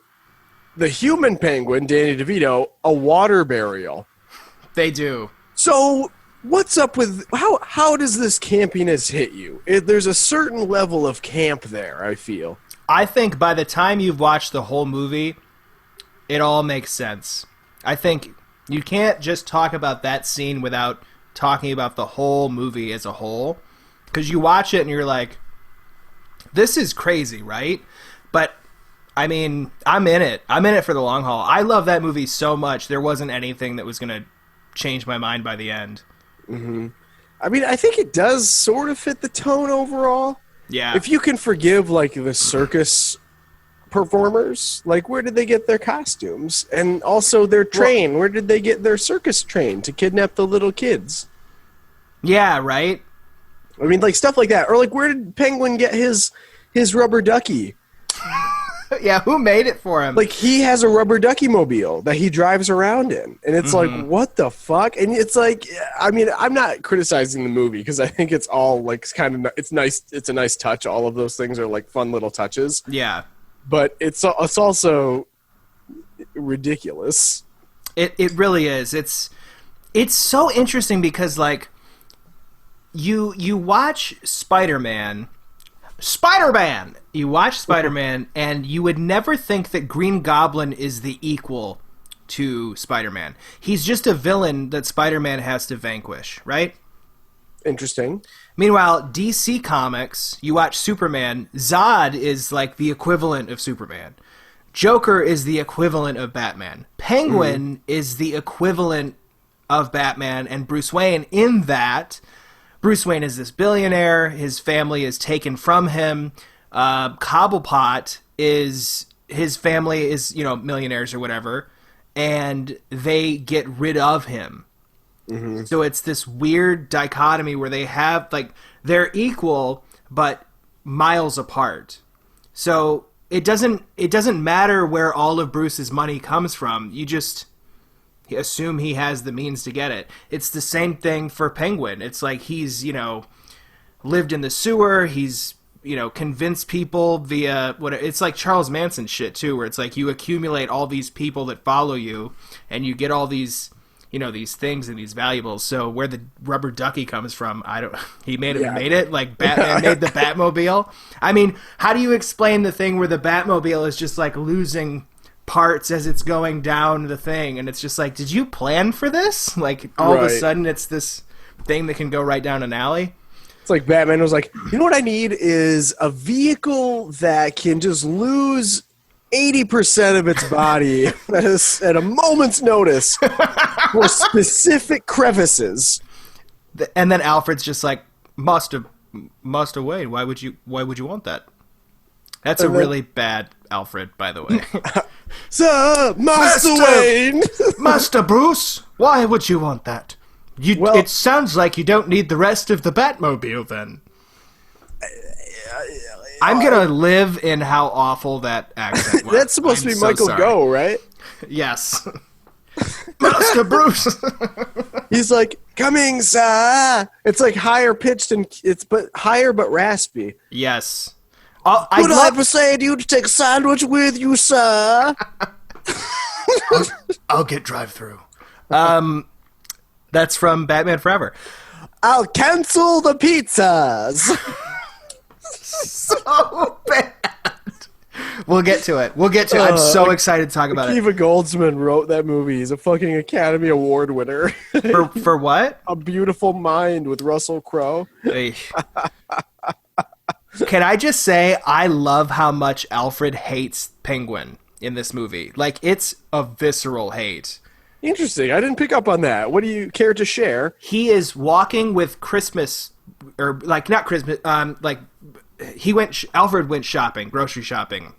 the human penguin, Danny DeVito, a water burial. They do. So what's up with how does this campiness hit you? There's a certain level of camp there, I feel. I think by the time you've watched the whole movie, it all makes sense. I think you can't just talk about that scene without talking about the whole movie as a whole. Because you watch it and you're like, this is crazy, right? But, I mean, I'm in it. I'm in it for the long haul. I love that movie so much, there wasn't anything that was going to change my mind by the end. Mm-hmm. I mean, I think it does sort of fit the tone overall. Yeah. If you can forgive, like, the circus performers, like, where did they get their costumes? And also their train. Where did they get their circus train to kidnap the little kids? Yeah, right? I mean, like, stuff like that. Or, like, where did Penguin get his rubber ducky? Yeah, who made it for him? Like, he has a rubber ducky mobile that he drives around in. And it's like, what the fuck? And it's like, I mean, I'm not criticizing the movie because I think it's all, like, kind of, it's nice. It's a nice touch. All of those things are, like, fun little touches. Yeah. But it's also ridiculous. It really is. It's so interesting because, like, you watch Spider-Man, you watch Spider-Man, and you would never think that Green Goblin is the equal to Spider-Man. He's just a villain that Spider-Man has to vanquish, right? Interesting. Meanwhile, DC Comics, you watch Superman, Zod is like the equivalent of Superman. Joker is the equivalent of Batman. Penguin is the equivalent of Batman and Bruce Wayne in that Bruce Wayne is this billionaire, his family is taken from him. Cobblepot is, his family is, you know, millionaires or whatever, and they get rid of him. Mm-hmm. So it's this weird dichotomy where they have, like, they're equal, but miles apart. So it doesn't matter where all of Bruce's money comes from. You just assume he has the means to get it. It's the same thing for Penguin. It's like he's, you know, lived in the sewer. He's, you know, convinced people via it's like Charles Manson shit too, where it's like you accumulate all these people that follow you and you get all these, you know, these things and these valuables. So where the rubber ducky comes from, he made it like Batman made the Batmobile. I mean, how do you explain the thing where the Batmobile is just like losing parts as it's going down the thing, and it's just like, did you plan for this? Like, all of a sudden it's this thing that can go right down an alley. It's like Batman was like, you know what I need is a vehicle that can just lose 80% of its body at a moment's notice for specific crevices. And then Alfred's just like, must have Wayne. Why would you want that? That's really bad Alfred, by the way. Sir, Master Wayne! Master Bruce, why would you want that? It sounds like you don't need the rest of the Batmobile, then. I'm gonna live in how awful that accent was. That's supposed to be Michael Go, right? Yes. Master Bruce! He's like, coming, sir! It's like higher pitched and higher but raspy. Yes. Would I persuade you to take a sandwich with you, sir? I'll get drive-through. That's from Batman Forever. I'll cancel the pizzas. So bad. We'll get to it. I'm so excited to talk about it. Akiva Goldsman wrote that movie. He's a fucking Academy Award winner. For what? A Beautiful Mind with Russell Crowe. Hey. Can I just say, I love how much Alfred hates Penguin in this movie. Like, it's a visceral hate. Interesting. I didn't pick up on that. What do you care to share? He is walking with Christmas, or like not Christmas. Alfred went shopping, grocery shopping,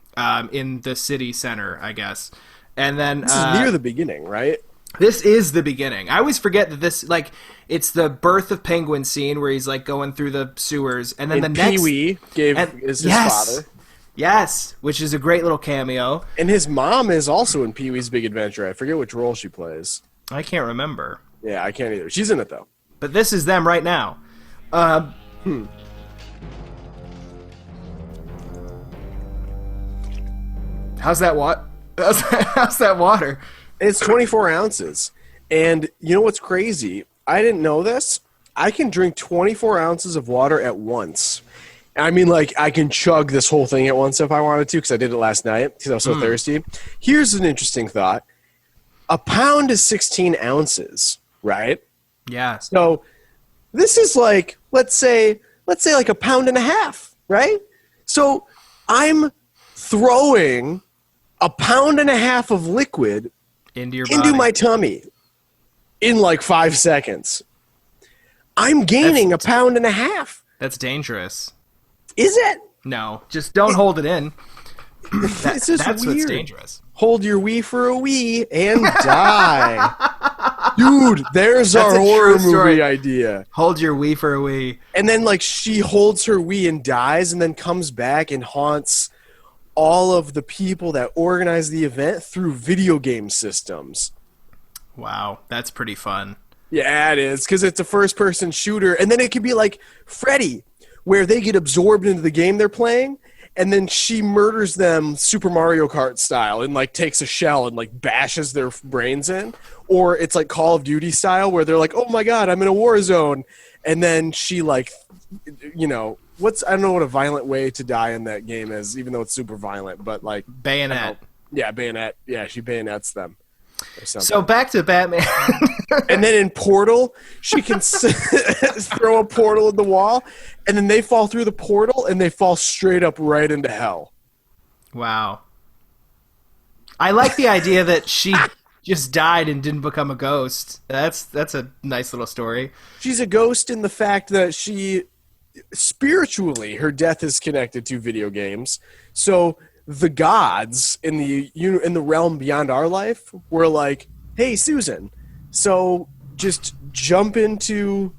in the city center, I guess. And then this is near the beginning, right? This is the beginning. I always forget that this, like, it's the birth of Penguin scene where he's like going through the sewers, and then the next Pee-wee is his father. Yes, which is a great little cameo. And his mom is also in Pee-wee's Big Adventure. I forget which role she plays. I can't remember. Yeah, I can't either. She's in it, though. But this is them right now. How's that water? It's 24 ounces. And you know what's crazy? I didn't know this. I can drink 24 ounces of water at once. I mean, like, I can chug this whole thing at once if I wanted to, because I did it last night because I was so thirsty. Here's an interesting thought. A pound is 16 ounces, right? Yeah. So this is like, let's say like a pound and a half, right? So I'm throwing a pound and a half of liquid into my tummy in like 5 seconds. I'm gaining a pound and a half. That's dangerous. Is it? No, just don't hold it in. That's weird. What's dangerous. Hold your wee for a wee and die. Dude, there's our horror movie idea. Hold your wee for a wee. And then, like, she holds her wee and dies and then comes back and haunts all of the people that organize the event through video game systems. Wow, that's pretty fun. Yeah, it is, because it's a first-person shooter. And then it could be like Freddy, where they get absorbed into the game they're playing, and then she murders them Super Mario Kart style and, like, takes a shell and, like, bashes their brains in. Or it's like Call of Duty style, where they're like, oh my god, I'm in a war zone. And then she, like, you know, I don't know what a violent way to die in that game is, even though it's super violent, but, like... Bayonet. Yeah, bayonet. Yeah, she bayonets them. So back to Batman. And then in Portal, she can throw a portal in the wall, and then they fall through the portal, and they fall straight up right into hell. Wow. I like the idea that she just died and didn't become a ghost. That's a nice little story. She's a ghost in the fact that she... spiritually, her death is connected to video games. So the gods in the realm beyond our life were like, hey, Susan, so just jump into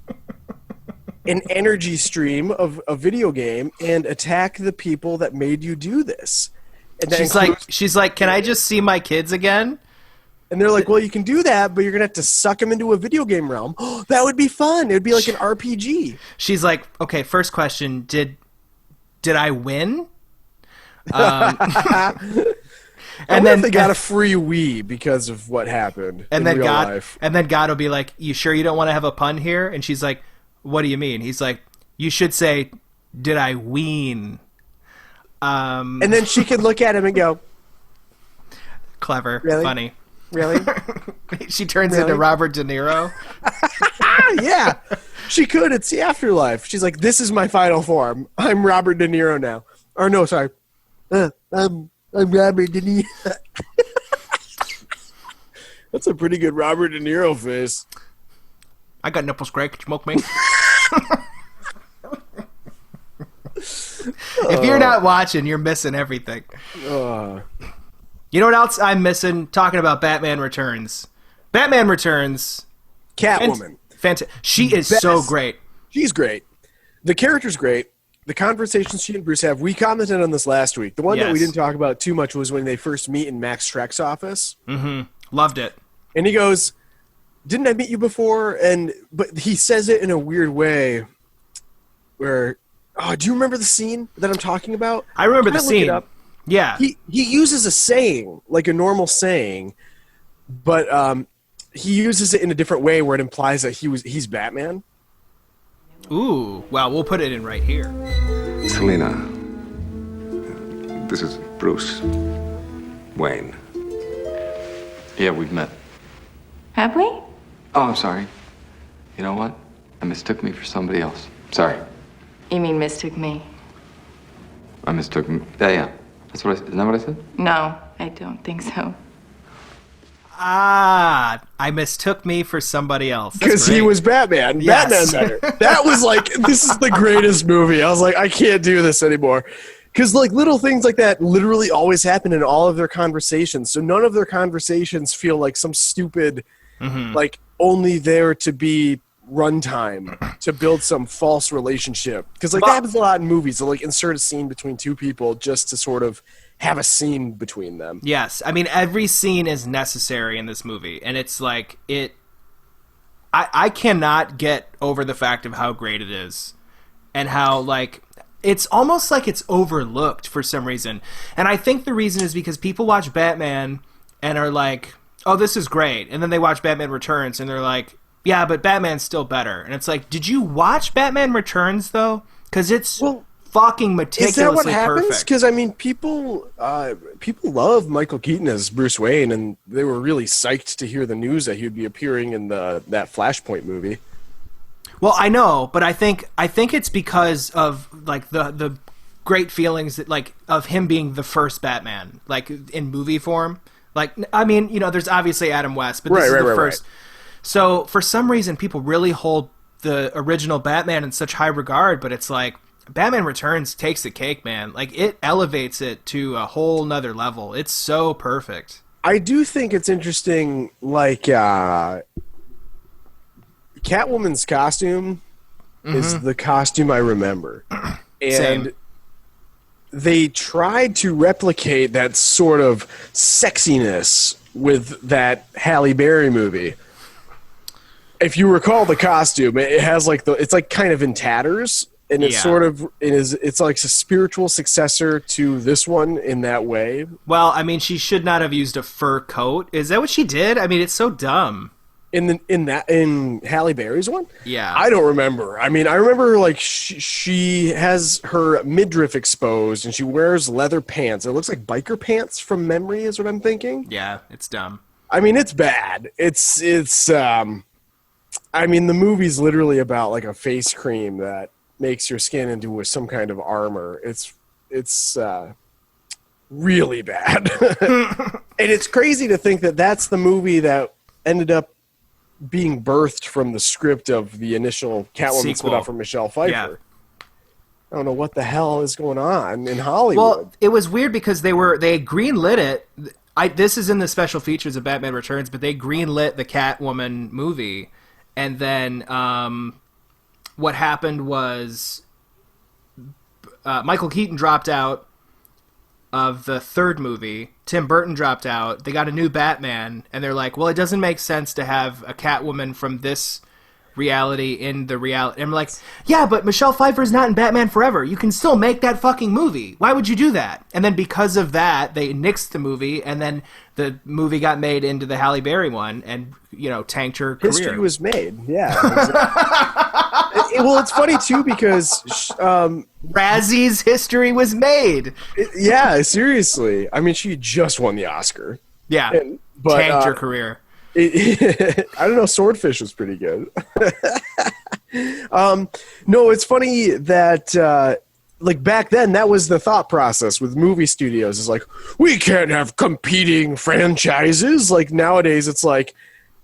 an energy stream of a video game and attack the people that made you do this. And she's like, can I just see my kids again? And they're like, well, you can do that, but you're going to have to suck them into a video game realm. Oh, that would be fun. It would be like an RPG. She's like, okay, first question, did I win? And then they got a free Wii because of what happened in real life. And then God will be like, you sure you don't want to have a pun here? And she's like, what do you mean? He's like, you should say, did I ween? And then she could look at him and go, clever, really? Funny. Really? She turns into Robert De Niro. Yeah, she could. It's the afterlife. She's like, this is my final form. I'm Robert De Niro now. Or no, sorry. I'm Robert De Niro. That's a pretty good Robert De Niro face. I got nipples, Greg. Could you smoke me? If you're not watching, you're missing everything. You know what else I'm missing? Talking about Batman Returns. Batman Returns. Catwoman. Fantastic. She is so great. She's great. The character's great. The conversations she and Bruce have, we commented on this last week. The one that we didn't talk about too much was when they first meet in Max Schreck's office. Mm-hmm. Loved it. And he goes, didn't I meet you before? But he says it in a weird way where, do you remember the scene that I'm talking about? I remember the scene. Yeah. He uses a saying, like a normal saying, but he uses it in a different way where it implies that he's Batman. Ooh, well, we'll put it in right here. Selena, this is Bruce Wayne. Yeah, we've met. Have we? Oh, I'm sorry. You know what? I mistook me for somebody else. Sorry. You mean mistook me? I mistook me. Yeah. That's what isn't that what I said? No, I don't think so. I mistook me for somebody else. Because he was Batman. Yes. Batman better. That was like, this is the greatest movie. I was like, I can't do this anymore. Because like little things like that literally always happen in all of their conversations. So none of their conversations feel like some stupid, like only there to be runtime to build some false relationship. Because like that happens a lot in movies. They'll like insert a scene between two people just to sort of have a scene between them. Yes. I mean, every scene is necessary in this movie. And it's like, I cannot get over the fact of how great it is. And how, like, it's almost like it's overlooked for some reason. And I think the reason is because people watch Batman and are like, oh, this is great. And then they watch Batman Returns and they're like, yeah, but Batman's still better. And it's like, did you watch Batman Returns, though? Because it's fucking meticulously perfect. Is that what happens? Because, I mean, people love Michael Keaton as Bruce Wayne, and they were really psyched to hear the news that he would be appearing in that Flashpoint movie. Well, I know, but I think it's because of like the great feelings that, like, of him being the first Batman, like in movie form. Like, I mean, you know, there's obviously Adam West, but this is the first. Right. So for some reason, people really hold the original Batman in such high regard, but it's like Batman Returns takes the cake, man. Like, it elevates it to a whole nother level. It's so perfect. I do think it's interesting, like, Catwoman's costume is the costume I remember. And Same. They tried to replicate that sort of sexiness with that Halle Berry movie. If you recall the costume, it has like it's like kind of in tatters, and it's sort of it's like a spiritual successor to this one in that way. Well, I mean, she should not have used a fur coat. Is that what she did? I mean, it's so dumb. In Halle Berry's one? Yeah. I don't remember. I mean, I remember like she has her midriff exposed and she wears leather pants. It looks like biker pants from memory is what I'm thinking. Yeah, it's dumb. I mean, it's bad. It's I mean, the movie's literally about like a face cream that makes your skin into some kind of armor. It's really bad. And it's crazy to think that that's the movie that ended up being birthed from the script of the initial Catwoman spin-off from Michelle Pfeiffer. Yeah. I don't know what the hell is going on in Hollywood. Well, it was weird because they greenlit it. This is in the special features of Batman Returns, but they greenlit the Catwoman movie, and then what happened was Michael Keaton dropped out of the third movie. Tim Burton dropped out. They got a new Batman, and they're like, well, it doesn't make sense to have a Catwoman from this reality in the reality. And I'm like, yeah, but Michelle Pfeiffer's not in Batman Forever. You can still make that fucking movie. Why would you do that? And then because of that, they nixed the movie, and then the movie got made into the Halle Berry one, and, you know, tanked her career. History was made, yeah. Well, it's funny, too, because Razzie's history was made. Yeah, seriously. I mean, she just won the Oscar. Yeah, but tanked her career. I don't know, Swordfish was pretty good. No, it's funny that like back then that was the thought process with movie studios. Is like, we can't have competing franchises. Like nowadays it's like,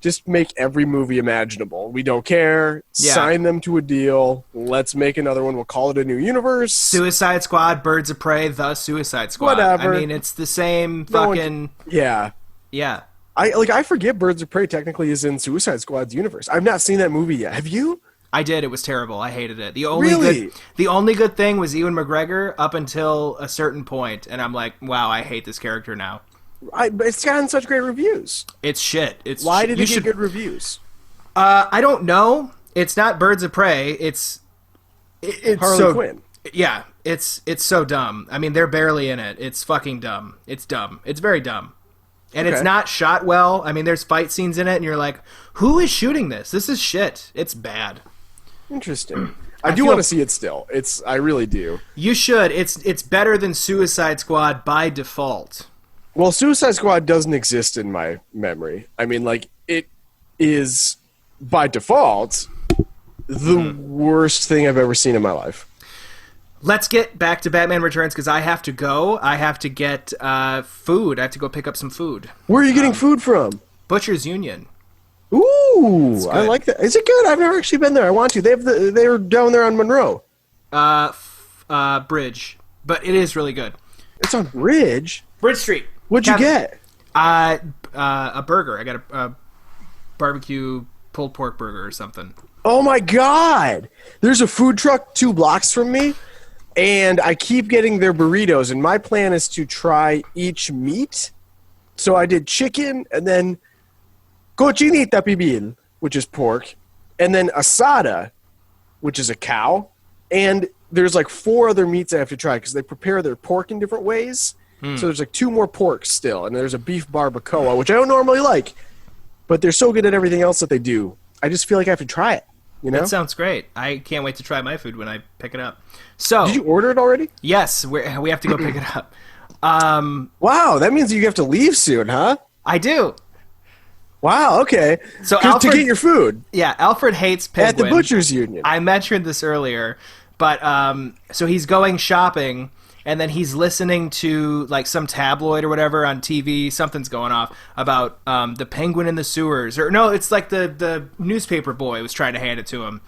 Just make every movie imaginable. We don't care. Yeah. Sign them to a deal. Let's make another one. We'll call it a new universe. Suicide Squad, Birds of Prey, The Suicide Squad. Whatever. I mean, it's the same fucking... Yeah. Yeah. I forget Birds of Prey technically is in Suicide Squad's universe. I've not seen that movie yet. Have you? I did. It was terrible. I hated it. The only good thing was Ewan McGregor up until a certain point, and I'm like, wow, I hate this character now. It's gotten such great reviews. It's shit. Why did it get good reviews? I don't know. It's not Birds of Prey. It's Harley Quinn. Yeah, it's so dumb. I mean, they're barely in it. It's fucking dumb. It's dumb. It's very dumb. And It's not shot well. I mean, there's fight scenes in it, and you're like, who is shooting this? This is shit. It's bad. Interesting. I do want to see it still. I really do. You should. It's better than Suicide Squad by default. Well, Suicide Squad doesn't exist in my memory. I mean, like, it is, by default, the worst thing I've ever seen in my life. Let's get back to Batman Returns, because I have to go. I have to get food. I have to go pick up some food. Where are you getting food from? Butcher's Union. Ooh, I like that. Is it good? I've never actually been there. I want to. They're down there on Monroe. Bridge. But it is really good. It's on Bridge? Bridge Street. What'd you get? A burger. I got a barbecue pulled pork burger or something. Oh my God! There's a food truck 2 blocks from me, and I keep getting their burritos, and my plan is to try each meat. So I did chicken, and then cochinita pibil, which is pork, and then asada, which is a cow, and there's like 4 other meats I have to try because they prepare their pork in different ways. So there's like 2 more porks still, and there's a beef barbacoa, which I don't normally like, but they're so good at everything else that they do. I just feel like I have to try it. You know? That sounds great. I can't wait to try my food when I pick it up. So, did you order it already? Yes, we have to go pick it up. Wow, that means you have to leave soon, huh? I do. Wow, okay. So to get your food. Yeah, Alfred hates Penguin. At the Butcher's Union. I mentioned this earlier, but so he's going shopping, and then he's listening to like some tabloid or whatever on TV. Something's going off about the penguin in the sewers, or no, it's like the newspaper boy was trying to hand it to him,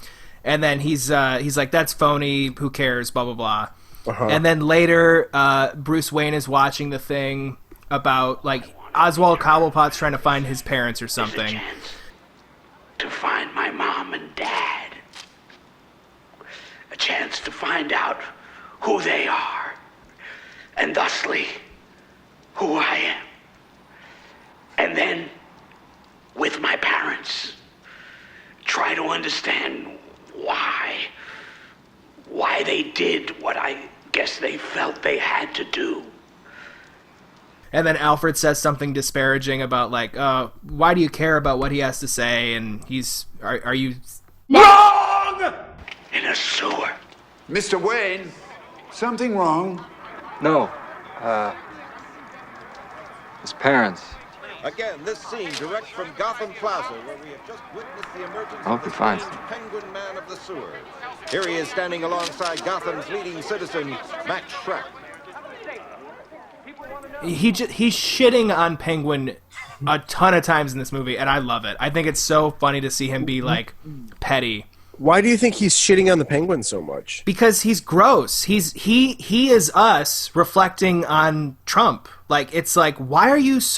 and then he's like, that's phony. Who cares? Blah blah blah. And then later, Bruce Wayne is watching the thing about like Oswald Cobblepot's trying to find his parents or something. There's a chance to find my mom and dad. A chance to find out who they are. And thusly, who I am. And then, with my parents, try to understand why they did what I guess they felt they had to do. And then Alfred says something disparaging about like, why do you care about what he has to say? And are you Wrong! In a sewer. Mr. Wayne, something wrong? No. His parents. Again, this scene direct from Gotham Plaza, where we have just witnessed the emergence I hope he finds of them. the Penguin Man of the Sewers. Here he is standing alongside Gotham's leading citizen, Max Schreck. he's shitting on Penguin a ton of times in this movie, and I love it. I think it's so funny to see him be like petty. Why do you think he's shitting on the Penguin so much? Because he's gross. He is us reflecting on Trump. Like, it's like, why is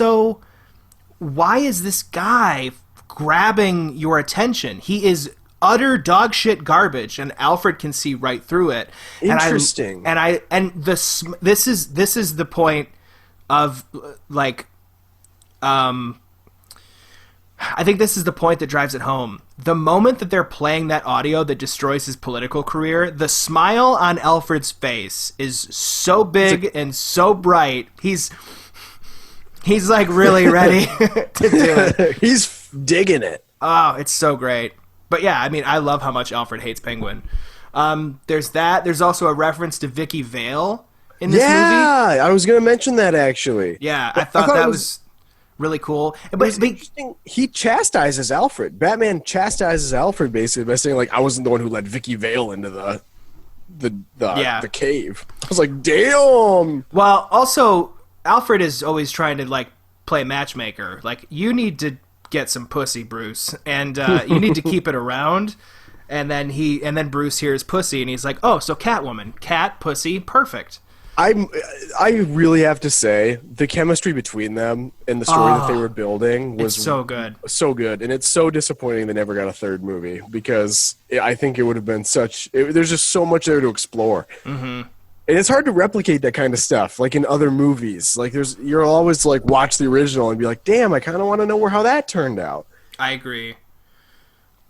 this guy grabbing your attention? He is utter dog shit garbage, and Alfred can see right through it. Interesting. This is the point of like, I think this is the point that drives it home. The moment that they're playing that audio that destroys his political career, the smile on Alfred's face is so big and so bright. He's like really ready to do it. He's digging it. Oh, it's so great. But yeah, I mean, I love how much Alfred hates Penguin. There's that. There's also a reference to Vicky Vale in this movie. Yeah, I was going to mention that actually. Yeah, I thought that was really cool. But it's interesting. He chastises Alfred. Batman chastises Alfred basically by saying, like, I wasn't the one who let Vicky Vale into the cave. I was like, damn. Well, also, Alfred is always trying to like play matchmaker. Like, you need to get some pussy, Bruce, and you need to keep it around. And then Bruce hears pussy, and he's like, oh, so Catwoman, cat, pussy, perfect. I really have to say the chemistry between them and the story that they were building was so good, and it's so disappointing they never got a third movie because I think it would have been there's just so much there to explore, and it's hard to replicate that kind of stuff like in other movies. Like you're always like watch the original and be like, damn, I kind of want to know how that turned out. I agree.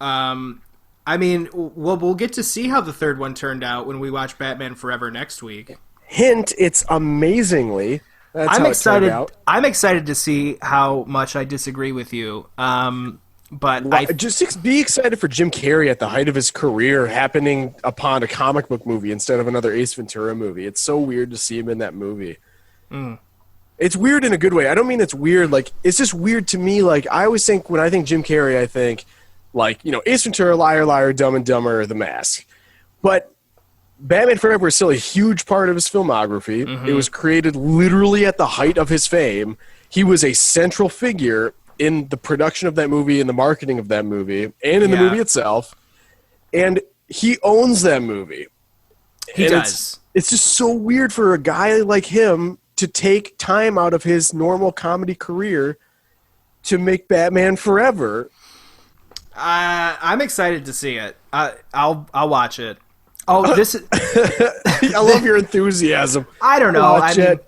I mean, we'll get to see how the third one turned out when we watch Batman Forever next week. Hint, it's amazingly. I'm excited. I'm excited to see how much I disagree with you. But just be excited for Jim Carrey at the height of his career happening upon a comic book movie instead of another Ace Ventura movie. It's so weird to see him in that movie. It's weird in a good way. I don't mean it's weird. Like it's just weird to me. Like I always think when I think Jim Carrey, I think like Ace Ventura, Liar Liar, Dumb and Dumber, The Mask, but Batman Forever is still a huge part of his filmography. It was created literally at the height of his fame. He was a central figure in the production of that movie, in the marketing of that movie, and in the movie itself. And he owns that movie. He does. It's just so weird for a guy like him to take time out of his normal comedy career to make Batman Forever. I'm excited to see it. I'll watch it. Oh, this is... I love your enthusiasm. I don't know.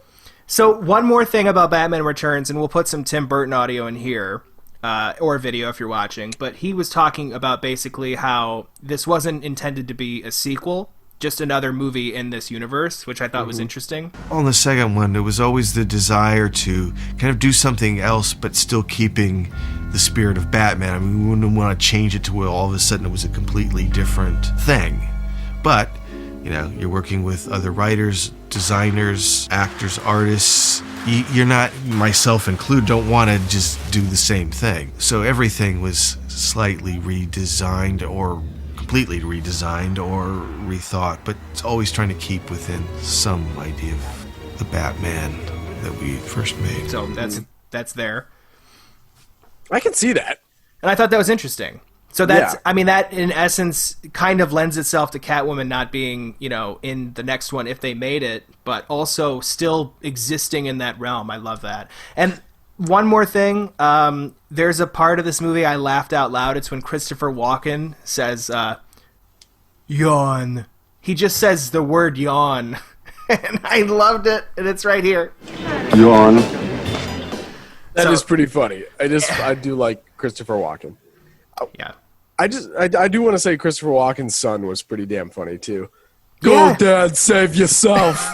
So one more thing about Batman Returns, and we'll put some Tim Burton audio in here, or video if you're watching, but he was talking about basically how this wasn't intended to be a sequel, just another movie in this universe, which I thought was interesting. On the second one, there was always the desire to kind of do something else, but still keeping the spirit of Batman. I mean, we wouldn't want to change it to where all of a sudden it was a completely different thing. But, you're working with other writers, designers, actors, artists. You're not, myself included, don't want to just do the same thing. So everything was slightly redesigned or completely redesigned or rethought, but it's always trying to keep within some idea of the Batman that we first made. So that's there. I can see that. And I thought that was interesting. So that's, I mean, that in essence kind of lends itself to Catwoman not being, in the next one if they made it, but also still existing in that realm. I love that. And one more thing, there's a part of this movie I laughed out loud. It's when Christopher Walken says, yawn. He just says the word yawn. And I loved it, and it's right here. Yawn. That is pretty funny. I do like Christopher Walken. Yeah. I do want to say Christopher Walken's son was pretty damn funny too. Go, Dad, save yourself.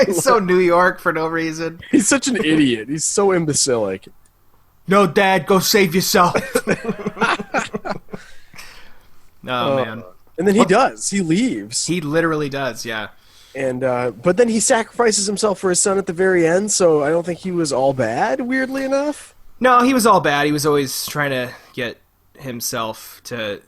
He's so New York for no reason. He's such an idiot. He's so imbecilic. No, Dad, go save yourself. Man. And then he does. He leaves. He literally does, yeah. And but then he sacrifices himself for his son at the very end, so I don't think he was all bad, weirdly enough. No, he was all bad. He was always trying to get himself to,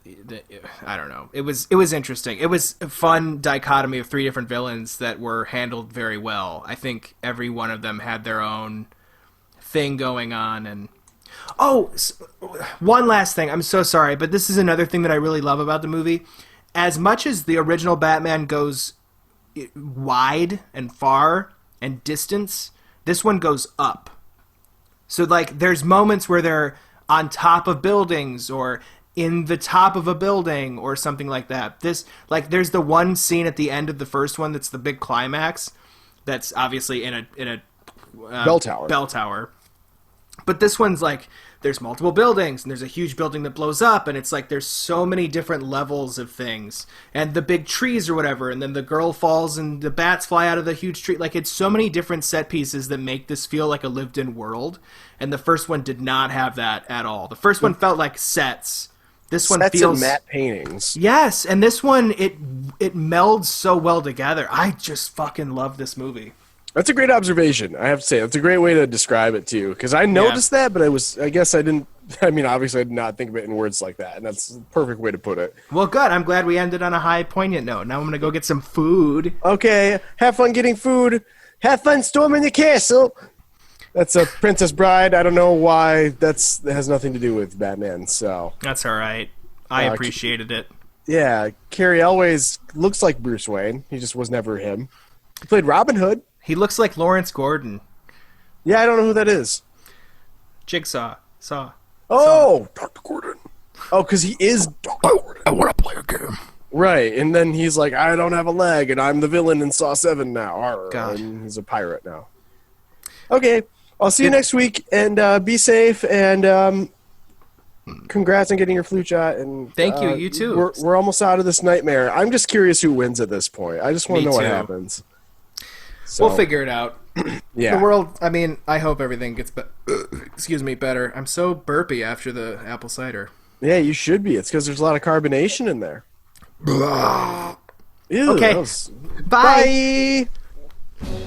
I don't know. It was interesting. It was a fun dichotomy of three different villains that were handled very well. I think every one of them had their own thing going on. And one last thing. I'm so sorry, but this is another thing that I really love about the movie. As much as the original Batman goes wide and far and distance, this one goes up. So like there's moments where they're on top of buildings or in the top of a building or something like that. There's the one scene at the end of the first one that's the big climax that's obviously in a bell tower. But this one's like there's multiple buildings and there's a huge building that blows up and it's like there's so many different levels of things and the big trees or whatever, and then the girl falls and the bats fly out of the huge tree. Like it's so many different set pieces that make this feel like a lived-in world, and the first one did not have that at all. The first one felt like sets. This one feels and matte paintings. Yes, and this one it melds so well together. I just fucking love this movie. That's a great observation, I have to say. That's a great way to describe it, too. Because I noticed that, but I guess I didn't... I mean, obviously, I did not think of it in words like that, and that's the perfect way to put it. Well, good. I'm glad we ended on a high, poignant note. Now I'm going to go get some food. Okay, have fun getting food. Have fun storming the castle. That's a Princess Bride. I don't know why. That has nothing to do with Batman. So that's all right. I appreciated it. Yeah, Carrie always looks like Bruce Wayne. He just was never him. He played Robin Hood. He looks like Lawrence Gordon. Yeah, I don't know who that is. Jigsaw. Oh, Dr. Gordon. Oh, because he is Dr. Gordon. I want to play a game. Right, and then he's like, I don't have a leg, and I'm the villain in Saw 7 now. Arr, God. And he's a pirate now. Okay, I'll see you next week, and be safe, and congrats on getting your flu shot. And thank you, you too. We're almost out of this nightmare. I'm just curious who wins at this point. I just want to know what happens. So, we'll figure it out. Yeah. The world, I mean, I hope everything gets better. I'm so burpy after the apple cider. Yeah, you should be. It's because there's a lot of carbonation in there. Ew, okay. Bye. Bye.